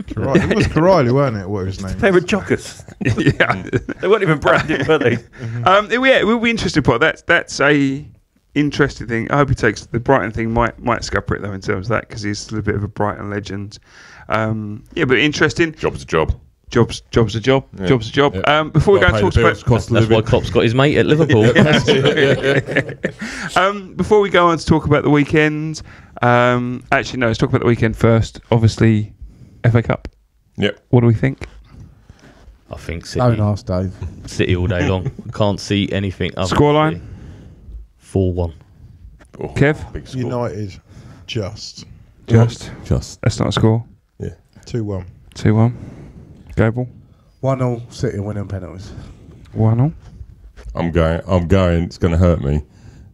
Karaili. It was Karaili, wasn't it? What was his name? They were joggers. They weren't even branded, were they? It will be interesting. But that's a interesting thing. I hope he takes the Brighton thing. Might scupper it though in terms of that because he's still a bit of a Brighton legend. But interesting. Job's a job. Job's a job. Yeah. Job's a job. Yeah. Before we go and talk about That's why Klopp's got his mate at Liverpool. before we go on to talk about the weekend, actually no, let's talk about the weekend first. Obviously, FA Cup. Yep. What do we think? I think City. Don't ask Dave. City all day long. Can't see anything other. Scoreline? 4-1. Oh, Kev? big score. United, just Just. That's not a score. 2-1. 2-1. Gable? 1-0 City winning penalties. 1-0. I'm going. It's going to hurt me.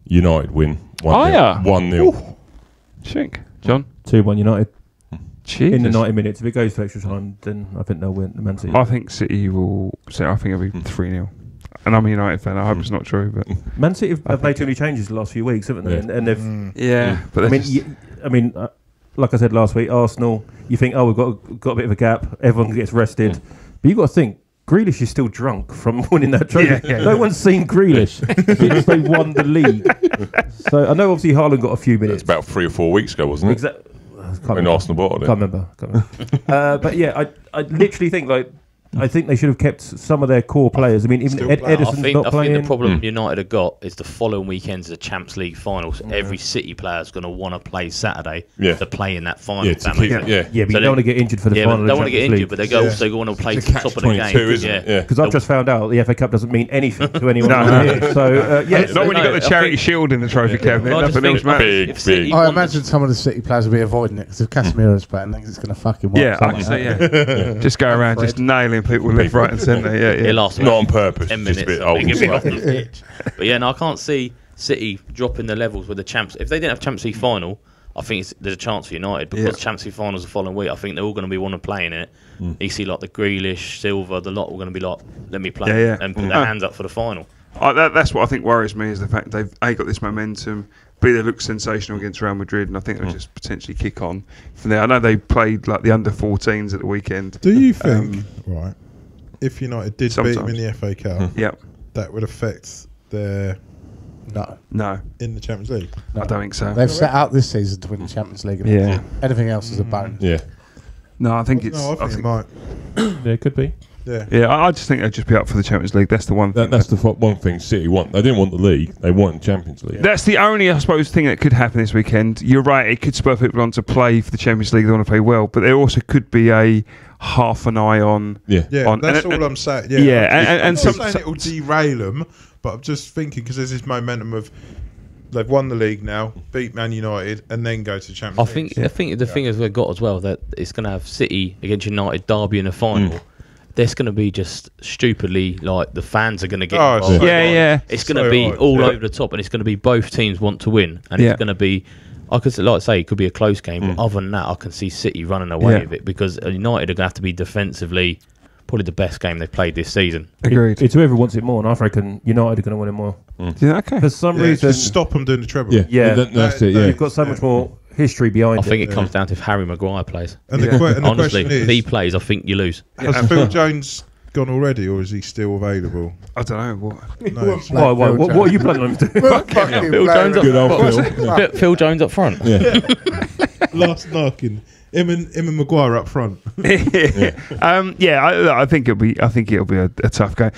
United win. 1-0. 1-0. Think. John? 2-1 United. Jesus. In the 90 minutes. If it goes to extra time, then I think they'll win. The Man City. I think City will. I think it'll be 3-0. And I'm a United fan. I hope it's not true, but Man City have made too many changes the last few weeks, haven't they? And they've. But I mean, like I said last week, Arsenal. You think, we've got a bit of a gap. Everyone gets rested, but you got to think. Grealish is still drunk from winning that trophy. No one's seen Grealish since they won the league. So I know obviously Haaland got a few minutes. It's about 3 or 4 weeks ago, wasn't it? Exactly. When Arsenal bought it. Can't remember. But yeah, I literally think I think they should have kept some of their core players. I mean, even Ederson's not playing. I think the problem United have got is the following weekend's the Champions League final. So every City player is going to want to play Saturday to play in that final. Yeah, but you don't want to get injured for the final. They don't want to get injured, but they also want to play to the top of the game. Isn't it? Because I've just found out the FA Cup doesn't mean anything to anyone here. So not when you've got the charity shield in the trophy, Kevin. Nothing else matters. Big. I imagine some of the City players will be avoiding it because if Casemiro's playing, it's going to fucking work. I can say just go around just nailing people left, right, and centre. It lasts Not on purpose. 10 just minutes. a bit old. They get off the pitch. But I can't see City dropping the levels with the champs. If they didn't have Champions League final, I think there's a chance for United because Champions League finals the following week. I think they're all going to be want to play in it. You see, like the Grealish, Silva, the lot are going to be like, let me play and put their hands up for the final. That's what I think worries me is the fact they've got this momentum. B, they look sensational against Real Madrid, and I think they'll just potentially kick on from there. I know they played like the under-14s at the weekend. Do you think, if United did beat them in the FA Cup, that would affect their... No. In the Champions League? No. I don't think so. They've set out this season to win the Champions League. Anything else is a bonus. Yeah. No, I think it's... No, I think it might. Yeah, it could be. Yeah, I just think they'd just be up for the Champions League. That's the one thing. That's the one thing City want. They didn't want the league. They want the Champions League. That's the only, I suppose, thing that could happen this weekend. You're right. It could spur people on to play for the Champions League. They want to play well, but there also could be a half an eye on. That's all I'm saying. I'm not saying it will derail them, but I'm just thinking because there's this momentum of. They've won the league now, beat Man United, and then go to Champions League. I think the thing is we've got as well that it's going to have City against United derby in the final. There's going to be just stupidly like the fans are going to get involved. It's going to be all over the top, and it's going to be both teams want to win, and it's going to be. I could say it could be a close game, but other than that, I can see City running away with it because United are going to have to be defensively. Probably the best game they've played this season. Agreed. It's whoever wants it more, and I reckon United are going to win it more. Yeah, okay. For some reason, just stop them doing the treble. That's it. You've got so much more history behind it. I think it comes down to if Harry Maguire plays. And the Honestly, question is, if he plays, I think you lose. has Phil Jones gone already, or is he still available? I don't know what. No. Why? What are you planning on doing? Phil Jones Good old Phil. Phil Jones up front. Yeah. Last knocking. Him and Maguire up front. I think it'll be a tough game.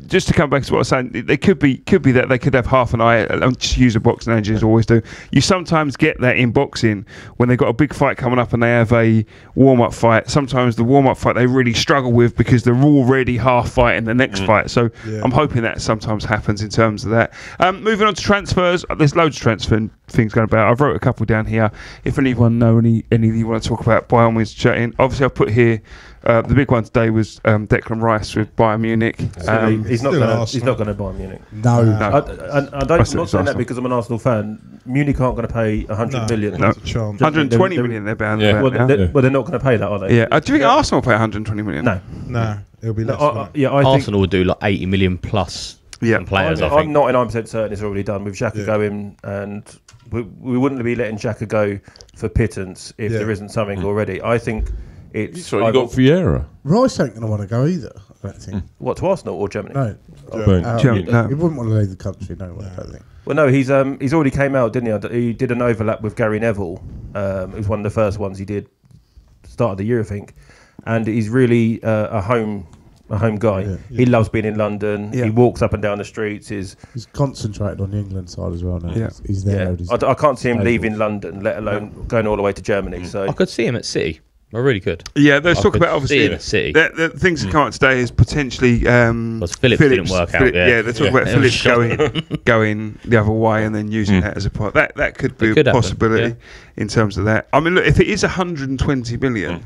Just to come back to what I was saying, they could be that they could have half an eye. Just use a boxing analogy as always do. You sometimes get that in boxing when they've got a big fight coming up and they have a warm-up fight. Sometimes the warm-up fight they really struggle with because they're already half fighting the next fight. So I'm hoping that sometimes happens in terms of that. Moving on to transfers, there's loads of transfer things going about. I've wrote a couple down here. If anyone know any you want to talk about, by all means chat in. Obviously I've put here the big one today was Declan Rice with Bayern Munich. He's not going to Bayern Munich. No. I'm not saying that because I'm an Arsenal fan. Munich aren't going to pay 100 million. No. 120 million they're bound about now. Well, they're not going to pay that, are they? Yeah. Do you think Arsenal pay 120 million? No, it'll be less. Arsenal would do like 80 million plus players. I'm 99% certain it's already done with Xhaka going, and we wouldn't be letting Xhaka go for pittance if there isn't something already. I think it's. So you got Vieira. Rice ain't going to want to go either, I don't think. What, to Arsenal or Germany? No. Germany, no. He wouldn't want to leave the country, no way, I don't think. Well, no, he's already came out, didn't he? He did an overlap with Gary Neville. It was one of the first ones he did, start of the year, I think. And he's really a home guy. Yeah. He loves being in London. Yeah. He walks up and down the streets. He's concentrated on the England side as well now. Yeah. He's there. Yeah. I can't see him leaving London, let alone going all the way to Germany. So I could see him at City. I really could. Yeah, there's talk about obviously City. The things that come out today is potentially Phillips didn't work out. They're talking about Phillips going the other way and then using that as a part. That could be a possibility in terms of that. I mean, look, if it is 120 million.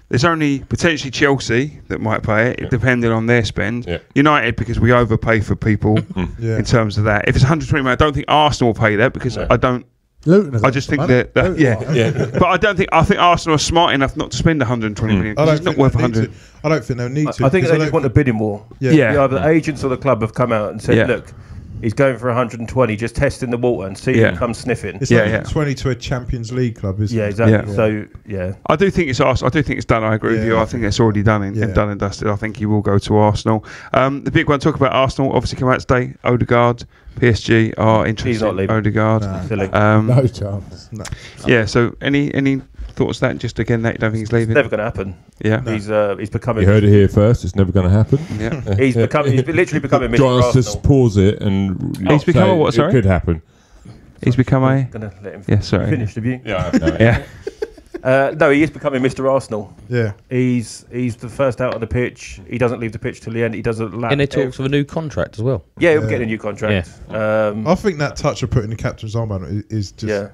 There's only potentially Chelsea that might pay it, depending on their spend. Yeah. United, because we overpay for people in terms of that. If it's 120 million, I don't think Arsenal will pay that because I don't. I just think that but I think Arsenal are smart enough not to spend 120 million. It's not worth 100. I don't think they'll need to. I think they just want a bidding war. Yeah. The agents or the club have come out and said, look, he's going for 120, just testing the water and see if he comes sniffing. It's 120 to a Champions League club, isn't it? Yeah, exactly. So, I do think it's Arsenal. I do think it's done. I agree with you. I think it's already done and done and dusted. I think he will go to Arsenal. The big one, talk about Arsenal, obviously come out today. Odegaard, PSG are interested. He's not leaving. Odegaard. No chance. No. Yeah, so any thoughts that just again that you don't think he's leaving? It's never going to happen. Yeah, he's becoming. You heard it here first. It's never going to happen. Yeah, he's literally becoming Mr. Arsenal. Just pause it and he's become a what? Sorry, it could happen. He's become a. Gonna let him finish. Have you? Yeah. No, he is becoming Mr. Arsenal. Yeah, he's the first out of the pitch. He doesn't leave the pitch till the end. He does a lap. And he talks of a new contract as well. Yeah, he'll get a new contract. Yeah. I think that touch of putting the captain's armband is just. Yeah.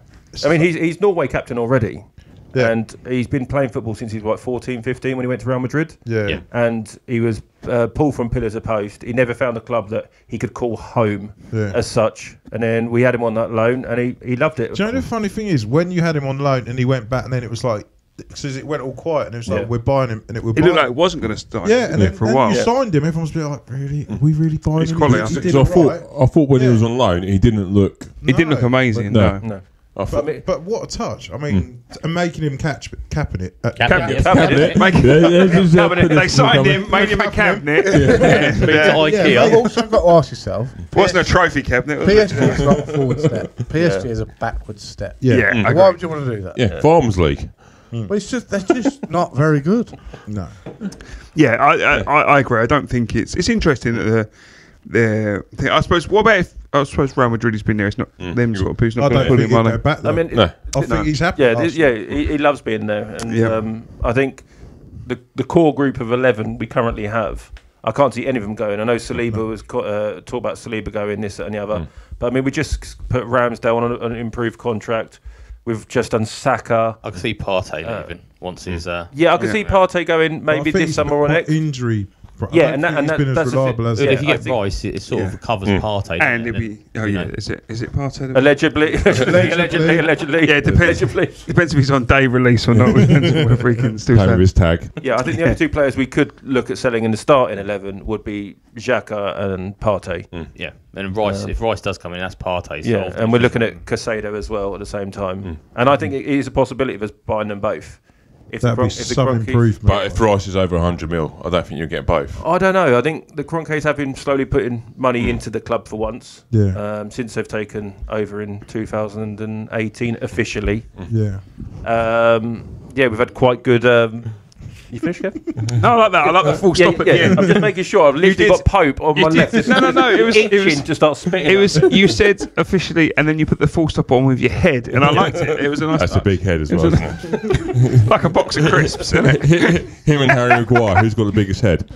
I mean, he's Norway captain already. Yeah. And he's been playing football since he's 14, 15 when he went to Real Madrid. Yeah. And he was pulled from pillar to post. He never found a club that he could call home as such. And then we had him on that loan and he loved it. Do you know the funny thing is, when you had him on loan and he went back and then it was like, because it went all quiet and it was like, we're buying him. And it looked like it wasn't going to start for a while. You signed him, everyone's been like, really? Are we really buying him? Quality. I thought when he was on loan, he didn't look... He didn't look amazing, no. But what a touch! I mean, and making him capping it. Cabinet. They signed him, made him a cabinet. You've also got to ask yourself. Wasn't a trophy cabinet. PSG is not a forward step. PSG is a backward step. Yeah. Why would you want to do that? Yeah, Farmers League. Well, they're just not very good. No. Yeah, I agree. I don't think it's interesting that the thing. I suppose. What about if Real Madrid has been there? It's not them sort of who's not going to put him on. I mean, I think he's happy. He loves being there, and I think the core group of 11 we currently have. I can't see any of them going. I know Saliba was talk about Saliba going this and the other, but I mean we just put Ramsdale on an improved contract. We've just done Saka. I can see Partey leaving once he's. I can see Partey going maybe this summer or next. Injury Yeah, and that's been as reliable as. If you get Rice, it sort of covers Partey. And it'd be is it Partey? Allegedly. Yeah, it depends. Depends if he's on day release or not. Depends on whether he can still play with his tag. Yeah, I think the other two players we could look at selling in the starting 11 would be Xhaka and Partey. Yeah, and Rice. If Rice does come in, that's Partey. Yeah, and we're looking at Casado as well at the same time. And I think it is a possibility of us buying them both. That'd be some improvement. But if Rice is over 100 mil, I don't think you'll get both. I don't know. I think the Kroenkes have been slowly putting money into the club for once. Yeah. Since they've taken over in 2018 officially. Yeah. We've had quite good. You finished, Kev? No, I like that. I like the full stop at the end. I'm just making sure. I've literally got Pope on my left. No. It was to start spitting. It was. You said officially, and then you put the full stop on with your head, and I liked it. It was a nice. That's a big head as well, isn't it? Like a box of crisps, isn't it? Him and Harry Maguire, who's got the biggest head?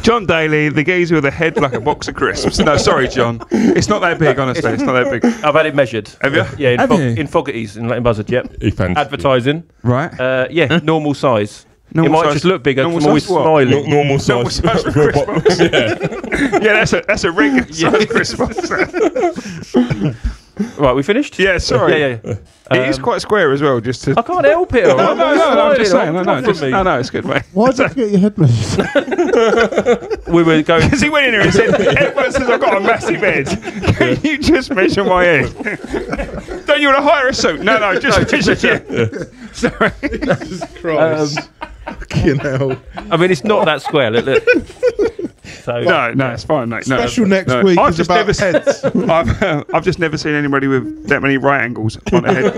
John Daly, the geezer with a head like a box of crisps. No, sorry, John. It's not that big, honestly. It's not that big. I've had it measured. Have you? Yeah, in Fogarty's in Leighton Buzzard. Yep. Advertising. Right. Normal size. Normal it might size, just look bigger. normal I'm always size what? smiling. Normal size. Normal size for crisp box. Yeah, that's a regular size crisp box. Right, we finished? Yeah, sorry. Yeah. It is quite square as well, just to... I can't help it. No, I'm just saying. No, it's good, mate. Why did you get your head measured? We were going... Because he went in there and said, everyone says I've got a massive head. Can you just measure my head? Don't you want to hire a suit? No, just measure you. Sorry. Jesus Christ. Fucking hell. I mean, it's not that square. Look. So, no, it's fine, mate. Special next week I've is just about never heads. I've just never seen anybody with that many right angles on a head.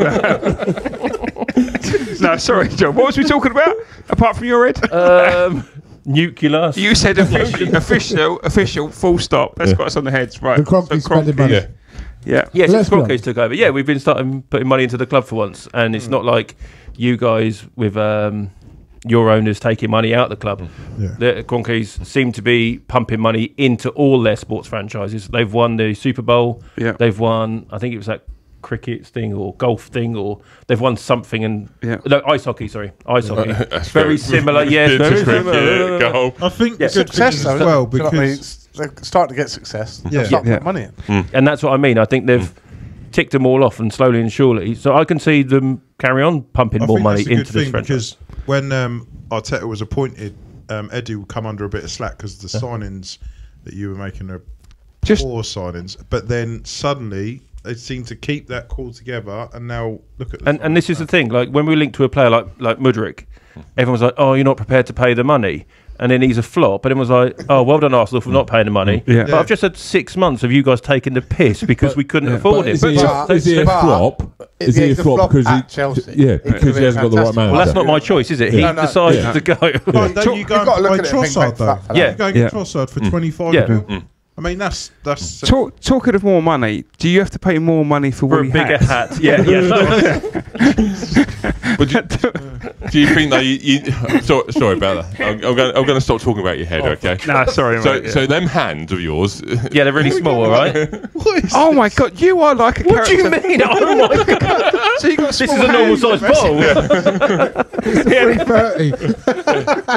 No, sorry, John. What was we talking about? Apart from your head? Nuclear. You said official, full stop. That's got us on the heads, right? The Kroenkes spending money. Yeah. Yeah, since Let's be Kroenkes took over. Yeah, we've been starting putting money into the club for once, and it's not like you guys with your owners taking money out of the club. The Kroenkes seem to be pumping money into all their sports franchises. They've won the Super Bowl. Yeah. They've won, I think it was that cricket thing or golf thing, or they've won something. And no, ice hockey. Sorry, ice hockey. Very similar. Yes, very similar. Golf. I think good success as well because they're starting to get success. Yeah. Start putting money in. And that's what I mean. I think they've ticked them all off, and slowly and surely. So I can see them carry on pumping more money into this franchise. Because when Arteta was appointed, Eddie would come under a bit of slack because the signings that you were making are poor signings. But then suddenly they seem to keep that call together, and now look at and this is the thing. Like when we link to a player like Mudryk, everyone's like, "Oh, you're not prepared to pay the money." And then he's a flop. And everyone's like, "Oh, well done, Arsenal, for not paying the money." Yeah. But I've just had 6 months of you guys taking the piss because we couldn't afford him. Is he a flop? Is he a flop because at Chelsea? Yeah, because he hasn't got the right manager. Well, that's not my choice, is it? He decided to go. Don't you go and buy Trossard though? Yeah. You go and get Trossard for 25 mil. I mean, that's talking of more money. Do you have to pay more money for a bigger hat? Yeah. But do you think that sorry about that? I'm going to stop talking about your head, okay? No, sorry, mate. So them hands of yours. Yeah, they're really small, all right? Oh my God, you are like a What do character. you mean? Oh my God! So you got This is a normal size bottle.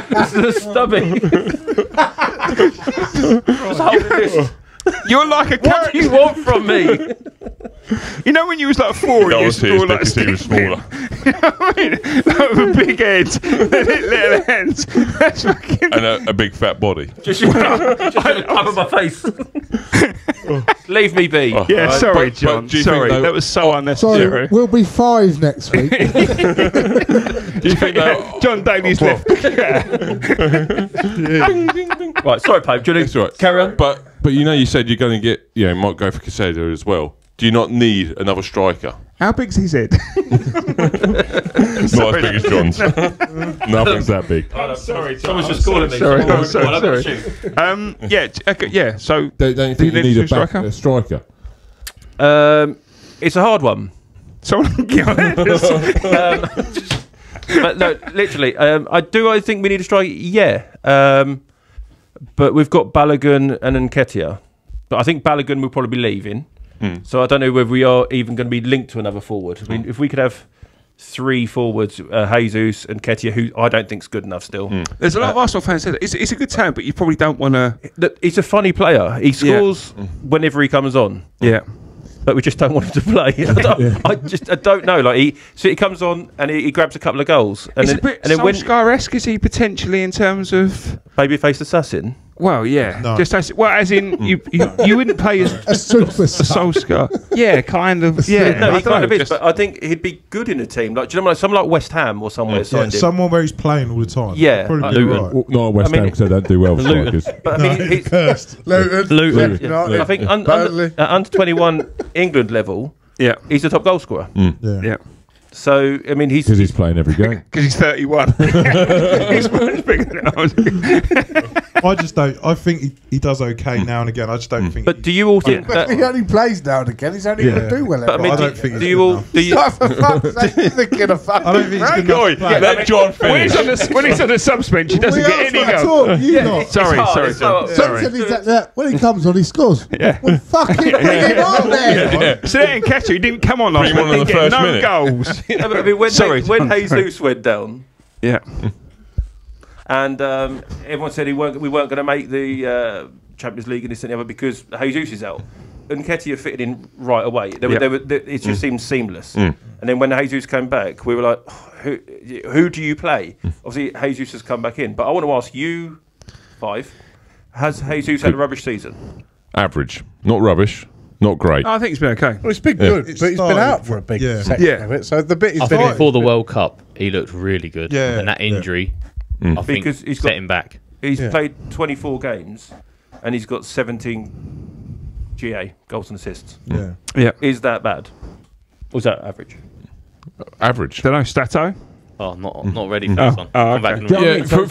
This is a stubby. Just holding this. You're like a What do character. you want from me? You know when you was like 4 and you used to draw like because he was smaller. You know what I mean? Like with a big head, little hands. That's fucking. And a big fat body. Just cover my face. Leave me be. Yeah, Right. sorry, But John. do you Sorry, think that was so unnecessary. Sorry, we'll be 5 next week. Do you think that? John Daly's left. Right, sorry, Pope. Do you want It's all right. to carry on? But you said you're going to get, might go for Casado as well. Do you not need another striker? How big's his head? Not as big as John's. Nothing's that big. Sorry, Someone's just calling me. Sorry. Sorry. Yeah. So Don't you think you need a striker? It's a hard one. someone get on it. But no, literally, I think we need a striker. Yeah, but we've got Balogun and Nketiah. But I think Balogun will probably be leaving. So I don't know whether we are even going to be linked to another forward. I mean, if we could have 3 forwards, Jesus and Ketia, who I don't think's good enough still. There's a lot of Arsenal fans say that it's a good talent, but you probably don't want to. He's a funny player. He scores whenever he comes on. Yeah. But we just don't want him to play. I don't know. Like he comes on and he grabs a couple of goals. And it's then, a bit and then Solskjaer-esque, is he potentially in terms of babyface assassin? Well, yeah. No. Just as in you wouldn't play as A superstar. Solskjaer. Yeah, kind of. Yeah, No, I he don't kind know, of is. just- But I think he'd be good in a team. Like, do you know, like someone like West Ham or somewhere. Yeah, signed him. someone where he's playing all the time. Yeah, Probably be Luton. right. Well, not at West Ham because they don't do well with strikers. But I mean, he's, Cursed. Luton. Yeah. I think Burnley. at under 21 England level, Yeah. he's the top goal scorer. Yeah. So I mean, Because he's playing every game. Because he's 31. He's much bigger than I was. I just don't. I think he does okay now and again. I just don't think. But do you all think that? He only plays now and again. He's only going to do well. But I mean, I don't think do he's you good all? enough. Do you? Stop for fuck's sake, you're thinking of fucking I don't think he's good enough to play. Let John finish. When he's on the subs bench, he doesn't get any goals. You not. Sorry, hard, John. it's hard. Some said he's that when he comes on, he scores. Well, fucking bring him on then. So that in Ketia, he didn't come on last Bring him week. on He in the get first no minute. goals. No, but I mean, when Sorry, John. Jesus went down, Yeah. and everyone said we weren't going to make the Champions League and this and the other because Jesus is out. And Ketia fitted in right away. It just seemed seamless. And then when Jesus came back, we were like, who do you play? Obviously, Jesus has come back in. But I want to ask you, has Jesus had a rubbish season? Average. Not rubbish. Not great. I think it's been okay. Well, it's been good, It but he's been started- out for a big yeah. section Yeah. of it. So the bit he's I been think in. before the World Cup, he looked really good. Yeah, And that yeah. injury, I think, Because he's set got- him back. He's Yeah. played 24 games, and he's got 17 GA, goals and assists. Yeah. Yeah. Is that bad? Or is that average? Average. Don't know, Stato? Oh, not ready for this one. Oh, Come back okay. to me. Yeah, for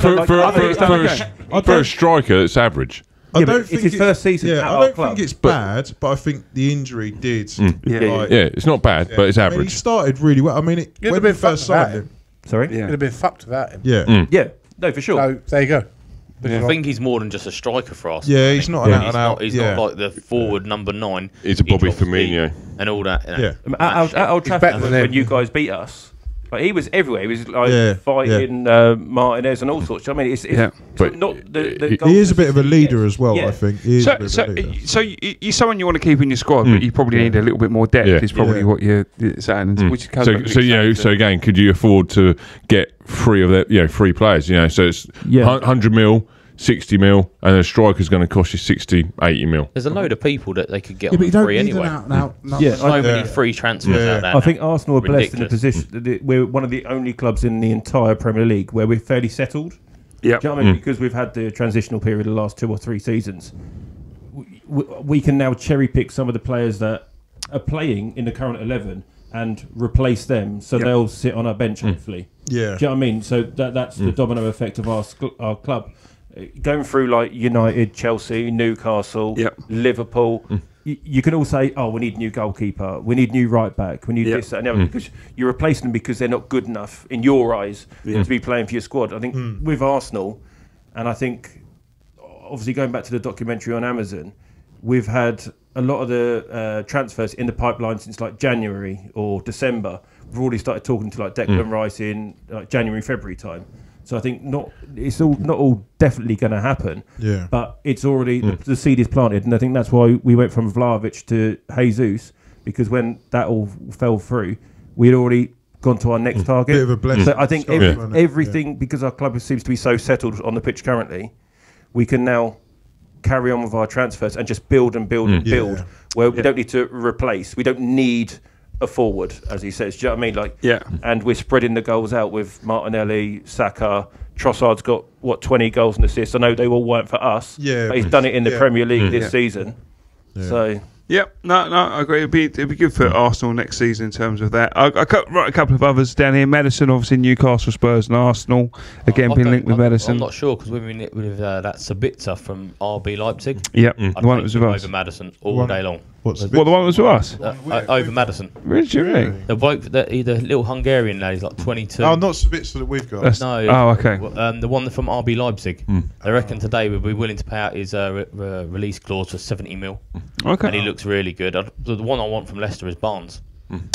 Okay. a striker, it's average. I Yeah, but don't it's think his first season Yeah, at I our don't club. think it's bad, but I think the injury did. Yeah. like- Yeah, it's not bad, but it's I mean, he average. started really well. I mean, You'd when have we been first fucked signed without him. Sorry? Yeah. He'd have been fucked without him. Yeah. Yeah, no, for sure. So there you go. I think he's more than just a striker for us. Yeah, he's not an out and out. He's yeah. not like the forward number 9. He's a Bobby obviously- Firmino. and all that. You know. Yeah. At Old better Trafford, than when him. you guys beat us, like, he was everywhere. He was like Yeah, fighting Martinez and all sorts. I mean, it's Yeah. But not the he goals He is a bit of a he leader gets. as well, Yeah. I think. He is a bit So of a leader. you're someone you want to keep in your squad, but you probably need a little bit more depth. Yeah. Is probably Yeah. what you're saying. Which kind of So again, could you afford to get 3 of their, 3 players? So it's 100 mil, 60 mil, and a striker's going to cost you 60, 80 mil. There's a load of people that they could get Yeah, but on you don't free need anyway. an out and out. Yeah, So many free transfers Yeah. out there. I think Arsenal are blessed in the Ridiculous. position that we're one of the only clubs in the entire Premier League where we're fairly settled. Yeah. Do you know what I mean? Because we've had the transitional period the last 2 or 3 seasons. We can now cherry pick some of the players that are playing in the current 11 and replace them, so they'll sit on our bench hopefully. Yeah. Do you know what I mean? So that's the domino effect of our club. Going through like United, Chelsea, Newcastle, Liverpool. You can all say, "Oh, we need a new goalkeeper. We need new right back. We need this, that, and the other." Because you're replacing them because they're not good enough in your eyes to be playing for your squad. I think with Arsenal, and I think obviously going back to the documentary on Amazon, we've had a lot of the transfers in the pipeline since like January or December. We've already started talking to like Declan Rice in like January, February time. So I think not all definitely going to happen. Yeah. But it's already the seed is planted, and I think that's why we went from Vlahovic to Jesus, because when that all fell through, we'd already gone to our next target. Bit of a blessing. So I think Scotland, wasn't it? everything, because our club seems to be so settled on the pitch currently, we can now carry on with our transfers and just build and build and build. Yeah. Where we don't need to replace. We don't need a forward, as he says. Do you know what I mean? Like, Yeah. And we're spreading the goals out with Martinelli, Saka. Trossard's got 20 goals and assists. I know they all weren't for us. Yeah, but he's done it in the yeah. Premier League this season. So Yep, no, I agree. It'd be good for Arsenal next season in terms of that. I write a couple of others down here. Madison, obviously Newcastle, Spurs, and Arsenal. Again, being linked with Madison. I'm not sure because we've been with that Sabitzer from RB Leipzig. Yep, I'd the one that take was him with us. over Madison all day long. What's What, the one that was with us? Over Madison. Really? The bloke, the little Hungarian lad, he's like 22. Oh, not Sabitzer that we've got. That's- No. Oh, okay. The one from RB Leipzig. They reckon today we'll be willing to pay out his release clause for 70 mil. Okay. And he looks really good. The one I want from Leicester is Barnes.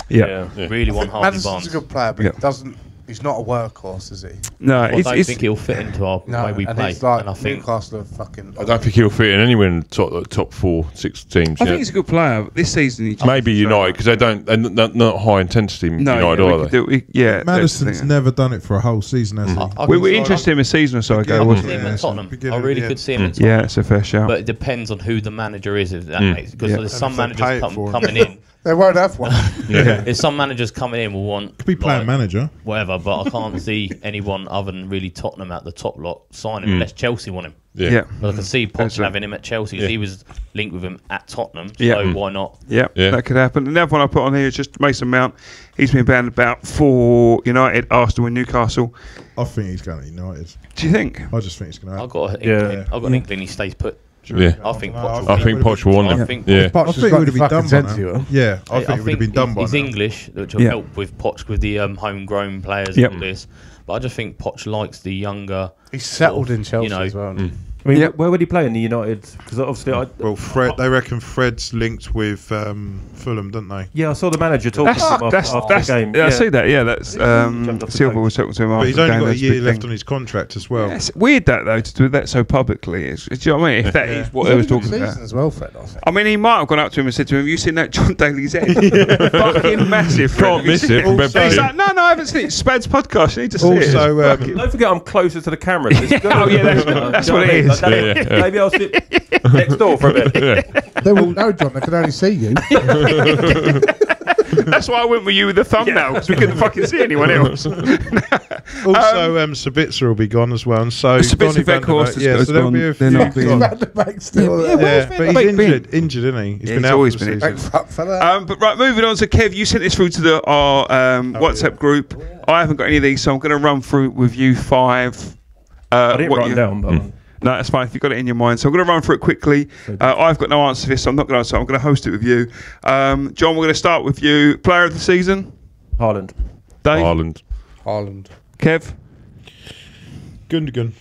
Really want Harvey Madison's Barnes. a good player, but he doesn't. He's not a workhorse, is he? No, I don't think he'll fit into our way we play. It's like and I think Newcastle are fucking. I don't think he'll fit in anywhere in the top 4, 6 teams. I think he's a good player. This season, maybe United because they're not high intensity. United either. Madison's never done it for a whole season, has he? We were interested in him a season or so ago, wasn't I we? could see him at Tottenham. I really could see him at Tottenham. Yeah, it's a fair shout. But it depends on who the manager is, if that makes, because there's some managers coming in. They won't have one. There's some managers coming in will want Could be playing manager. whatever, but I can't see anyone other than really Tottenham at the top lot signing unless Chelsea want him. Yeah. But I can see Poch having him at Chelsea because he was linked with him at Tottenham, so why not? Yeah, that could happen. Another one I put on here is just Mason Mount. He's been banned about for United, Arsenal and Newcastle. I think he's going to United. Do you think? I just think he's going to. I've got an inkling he stays put. Yeah, I think Poch will want him. I think it would have been done by now. Yeah, I think it would have been done by now. He's English, which will help with Poch with the homegrown players and all this. But I just think Poch likes the younger. He's settled in Chelsea as well. I mean, where would he play in the United? Because obviously, Fred. They reckon Fred's linked with Fulham, don't they? Yeah, I saw the manager talking to him after the game. Yeah, I see that. Yeah, that's Silva was talking to him after But he's only got a year left on his contract as well. Yeah, it's weird that though to do that so publicly. Do you know what I mean? If that is what they was talking about as well, Fred. I mean, he might have gone up to him and said to him, "Have you seen that John Daly's head? Fucking massive. Can't miss it from He's like, no, I haven't seen it. SPADS Podcast. You need to see it." Also, don't forget, I'm closer to the camera. That's what it is. Maybe I'll sit next door for a bit. They wouldn't know, John. They could only see you. That's why I went with you with the thumbnail because we couldn't fucking see anyone else. also, Sabitzer will be gone as well, and so Sabitzer Veghorst so there'll be a few gone. Still, but he's injured, isn't he? He's been out always for been the season. But right, moving on. So Kev, you sent this through to our WhatsApp group. I haven't got any of these, so I'm going to run through with you 5. I didn't write them down, but no, that's fine if you've got it in your mind. So I'm going to run through it quickly. I've got no answer to this, so I'm not going to answer. I'm going to host it with you. John, we're going to start with you. Player of the season? Haaland. Dave? Haaland. Kev? Gundogan.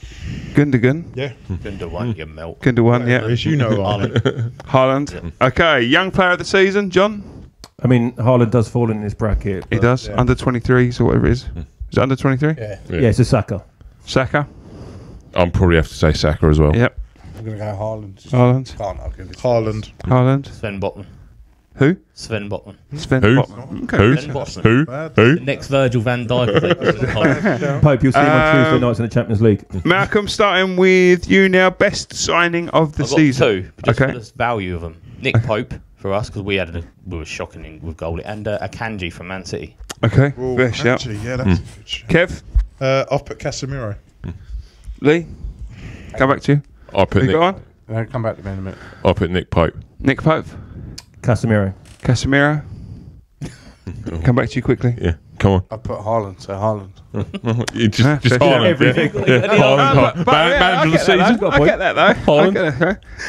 Yeah. Gundogan, you melt. Gundogan, yeah. As you know, Haaland. Yeah. Okay, young player of the season, John? I mean, Haaland does fall in this bracket. He does. Under 23s or whatever it is. Is it under 23? Yeah, it's a Saka. Saka? I'll probably have to say Saka as well. Yep. I'm going to go Haaland. Haaland. Sven Botman. Who? Sven Botman. Sven Who? Botman. Okay. Sven Botman. Who? The next Virgil van Dijk. Pope, you'll see him on Tuesday nights in the Champions League. Malcolm, starting with you now. Best signing of the season. I've got 2, just for the value of them. Nick Pope for us because we were shocking with goalie, and Akanji from Man City. Okay, fair shout. Yeah, that's a good shout. Kev? I've put Casemiro. Lee? Come back to you. I'll put Nick. Got on? Come back to me in a minute. I'll put Nick Pope. Nick Pope? Casemiro. Come back to you quickly. Yeah, come on. I put Haaland, so Haaland. just Haaland. Everything. Haaland. Man of the season. I get that though. I get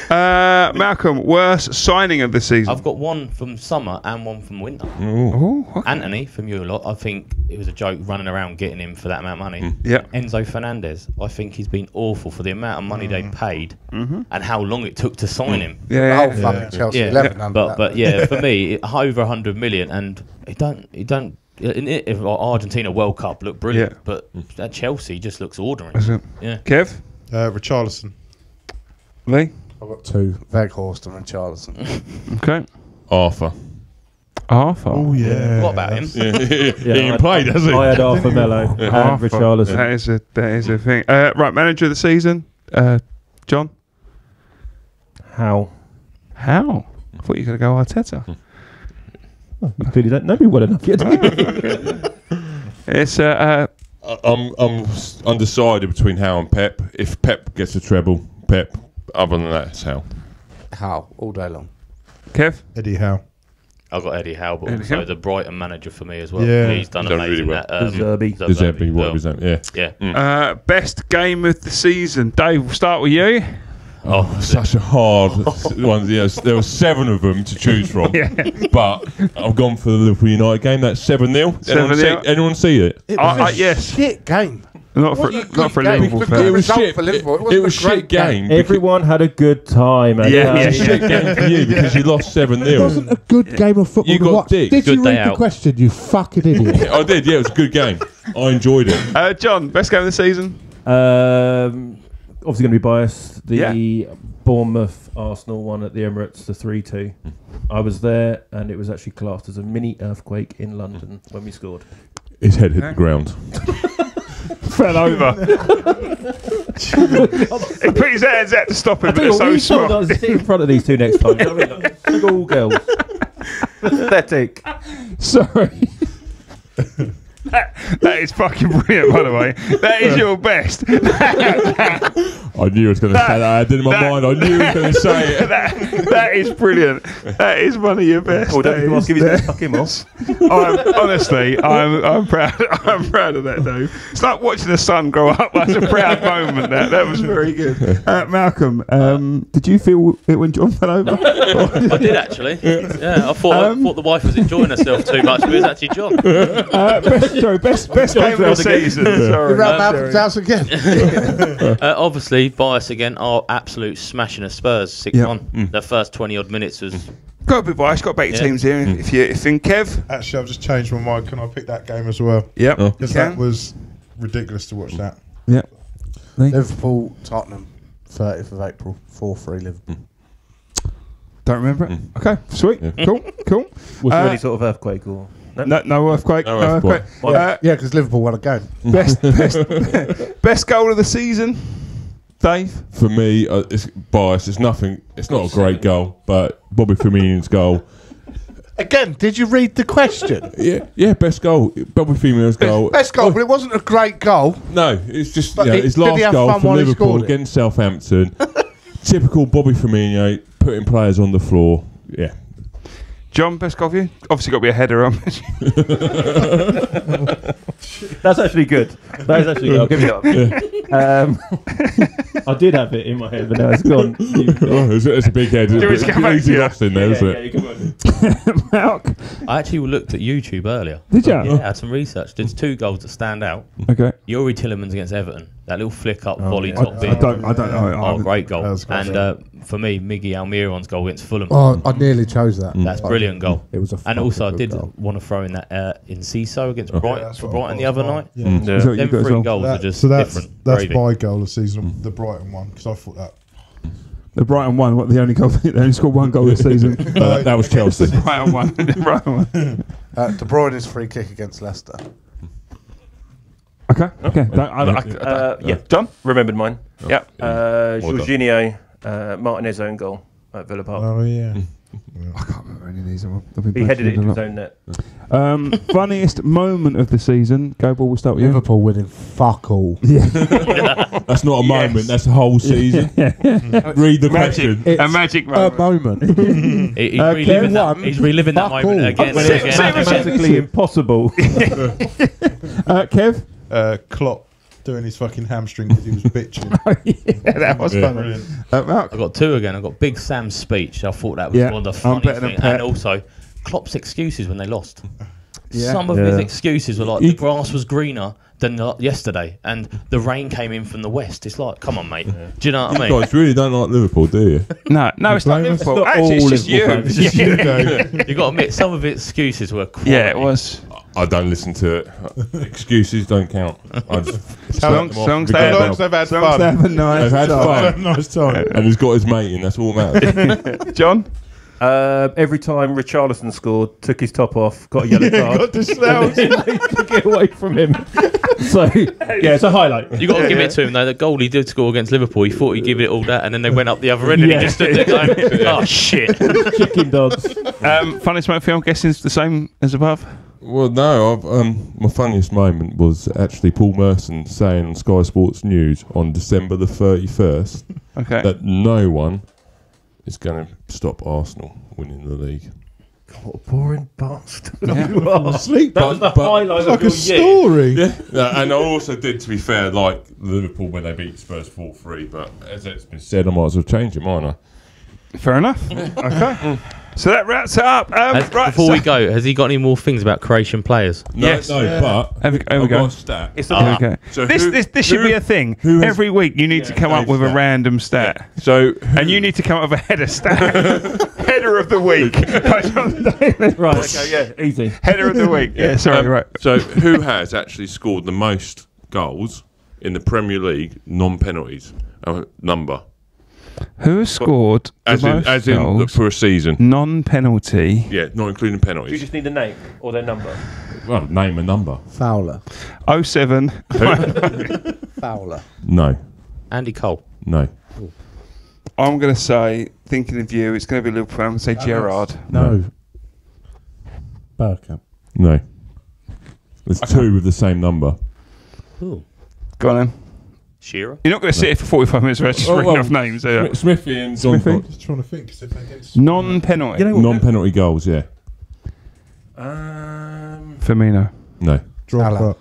that. Malcolm, worst signing of the season? I've got one from summer and one from winter. Oh, okay. Anthony from you lot. I think it was a joke running around getting him for that amount of money. Yeah. Enzo Fernandez. I think he's been awful for the amount of money they paid and how long it took to sign him. Yeah. The whole fucking Chelsea 11 under that. But yeah, for me, over 100 million, and he don't. If Argentina World Cup looked brilliant, but at Chelsea just looks ordinary. Yeah. Kev? Richarlison. Lee? I've got 2, Veghorst and Richarlison. Okay. Arthur. Oh yeah. What about him? He ain't played, has he? I had Arthur Mello and Richarlison. That is a thing. Right, manager of the season? John? How? I thought you were going to go Arteta. You clearly don't know me well enough yet. It's I'm undecided between Howe and Pep. If Pep gets a treble, Pep. Other than that, it's Howe. Howe, all day long. Kev? Eddie Howe. I've got Eddie Howe, but Eddie also Howe? the Brighton manager for me as well. Yeah. He's done Done amazing. really well. That, The Zerbi, what was that? Yeah. Yeah. Best game of the season. Dave, we'll start with you. Oh, such a hard one. Yes, there were 7 of them to choose from. But I've gone for the Liverpool United game. That's 7-0. Anyone see it? It was a yes. shit game. Not for Liverpool fans. It was shit. It was shit game. Everyone had a good time. Yeah, it was a shit game for you because you lost 7-0. It wasn't a good game of football. You got dick. Did you Good read day the out. question, you fucking idiot? I did. Yeah, it was a good game. I enjoyed it. John, best game of the season? Obviously going to be biased. The Bournemouth Arsenal one at the Emirates, the 3-2. I was there, and it was actually classed as a mini earthquake in London when we scored. His head hit the ground. Fell over. He put his hands out to stop him, but they're so small. I sit in front of these two next time. You know what I mean? Like, single girls. Pathetic. Sorry. That is fucking brilliant, by the way. That is your best. I knew I was going to say that. I had it in my mind. I knew he was going to say it. That is brilliant. That is one of your best. Oh, don't give his head fucking off. I'm proud. I'm proud of that, Dave. It's like watching the sun grow up. That's a proud moment. That was very good. Malcolm, did you feel it when John fell over? I did actually. Yeah, I thought the wife was enjoying herself too much, but it was actually John. Best game of the season. Sorry. You're at Malcolm's house again. Obviously, bias again. Our absolute smashing of Spurs 6-1. The first 20 odd minutes was. Got a bit biased. Got to bet your teams here. If you think Kev. Actually, I've just changed my mind. Can I pick that game as well? Yep. Because that was ridiculous to watch that. Yeah. Liverpool, Tottenham, 30th of April, 4-3 Liverpool. Don't remember it. Okay, sweet. Yeah. Cool. Was there any sort of earthquake or? No earthquake. No earthquake. Yeah, because Liverpool won a game. Best goal of the season, Dave. For me, it's biased. It's nothing. It's not a great goal, but Bobby Firmino's goal. Again, did you read the question? Yeah. Best goal. Bobby Firmino's goal. Best goal, but it wasn't a great goal. No, it's just But his last goal for while he Liverpool scored it? against Southampton. Typical Bobby Firmino putting players on the floor. Yeah. John, best goal for you? Obviously got to be a header on. That's actually good. That is actually good. I'll give you that. I did have it in my head, but now it's gone. It's a big head. It's easy lost in there, isn't it? Mark. I actually looked at YouTube earlier. Did you? Yeah, I had some research. There's 2 goals that stand out. Okay. Yuri Tillemans against Everton. That little flick up volley I top bin. don't know. Oh, great goal. That And for me, Miggy Almiron's goal against Fulham. Oh, I nearly chose that. That's brilliant goal. It was a And also, I fucking did good goal. want to throw in that in Ciso against Brighton, that's for what Brighton I the thought other as well. night. Yeah. Is that what you Them got as 3 well? goals are just So different. that's Gravy. my goal of the season, the Brighton one, because I thought that. The Brighton one. What the only goal? They only scored 1 goal this season. That was Chelsea. Brighton one. De Bruyne's free kick against Leicester. Okay. John remembered mine. Yeah. Well Jorginho, Martinez own goal at Villa Park. Oh, yeah. I can't remember any of these. He headed it into his own net. Funniest moment of the season. Go ball. We'll start with you. Liverpool winning fuck all. That's not a moment. That's the whole season. Read the question. A magic A moment. moment. He's reliving that Fuck moment all. again. When it's mathematically impossible. Kev. Klopp doing his fucking hamstring because he was bitching. That was funny. Mark. I got 2 again. I got Big Sam's speech. I thought that was one of the I'm better funniest than things. Pep. And also, Klopp's excuses when they lost. Yeah. Some of his excuses were like, the grass was greener than yesterday, and the rain came in from the west. It's like, come on, mate. Do you know what I mean? Guys really don't like Liverpool, do you? No, it's not Liverpool. Actually, it's just you. It's just you, Dave. You got to admit, some of his excuses were quality. Yeah, it was. I don't listen to it. Excuses don't count. I just Songs As long as they've had fun. They've had fun. Nice time. And he's got his mate in. That's all that matters. John. Every time Richarlison scored, took his top off, got a yellow card. Got to smell. to get away from him. So, yeah, it's a highlight. You got to give it to him though. The goal he did score against Liverpool, he thought he'd give it all that, and then they went up the other end, and he just stood there going, "Oh shit!" Chicken dogs. Funniest moment for you, I'm guessing is the same as above. Well, no. My funniest moment was actually Paul Merson saying on Sky Sports News on December the 31st that no one is going to stop Arsenal winning the league. What a boring bastard. You are asleep. That was the highlight like of your a story. Yeah, and I also did, to be fair, like Liverpool when they beat Spurs 4-3, but as it's been said, I might as well change it, mightn't I? Fair enough. Okay. So that wraps it up. Before we go, has he got any more things about Croatian players? No, but Here we I've go. got a stat. So this should be a thing. Every week you need to come up with a random stat. So and you need to come up with a header stat. Header of the week. Right, okay, yeah, easy. Header of the week. Yeah, sorry, right. So who has actually scored the most goals in the Premier League, non-penalties number? Who has scored as the most goals for a season? Non-penalty. Yeah, not including penalties. You just need a name or their number. Well, name a number. Fowler. 07. Fowler. No. Andy Cole. No. I'm going to say, thinking of you, it's going to be Liverpool. I'm going to say Gerrard. No. Bergkamp. No. There's two with the same number. Ooh. Go on then. Shearer. You're not going to sit here for 45 minutes without just reading off names, are you? Smithy and John. Just trying to think. 'Cause if they get Non-penalty. Non-penalty goals, yeah. Firmino. No. Drogba.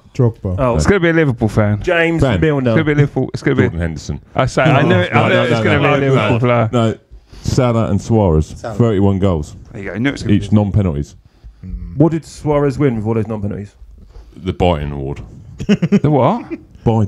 Oh, It's going to be a Liverpool fan. James Ben. Milner. It's going to be a Liverpool. It's going to Jordan be. Henderson. I say. I knew it. I knew it was going to be a Liverpool player. No. Salah and Suarez. 31 goals. There you go. I knew it was going to Each non-penalties. What did Suarez win with all those non-penalties? The Biting Award. be. The what?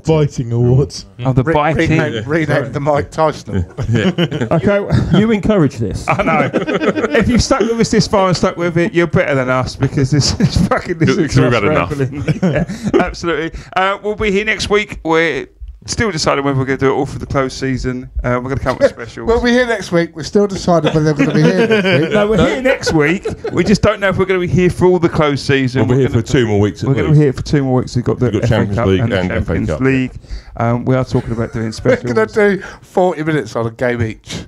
Biting awards. Oh, the biting. Rename the Mike Tyson. Okay. You encourage this. I know. If you've stuck with us this far and stuck with it, you're better than us because this is fucking. This is We've had enough. Yeah, absolutely. We'll be here next week. We're still deciding whether we're going to do it all for the closed season. We're going to come up with specials. We'll be here next week. We're still deciding whether they're going to be here next week. No, we're here next week. We just don't know if we're going to be here for all the closed season. We'll be here for 2 more weeks. We're going to be here for 2 more weeks. We've got the FA Champions Cup League and the and FA Champions Cup. League. We are talking about doing We're specials. going to do 40 minutes on a game each.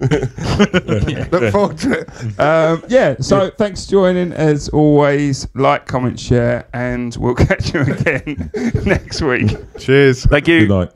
Look forward to it. So thanks for joining as always. Like, comment, share, and we'll catch you again next week. Cheers. Thank you. Good night.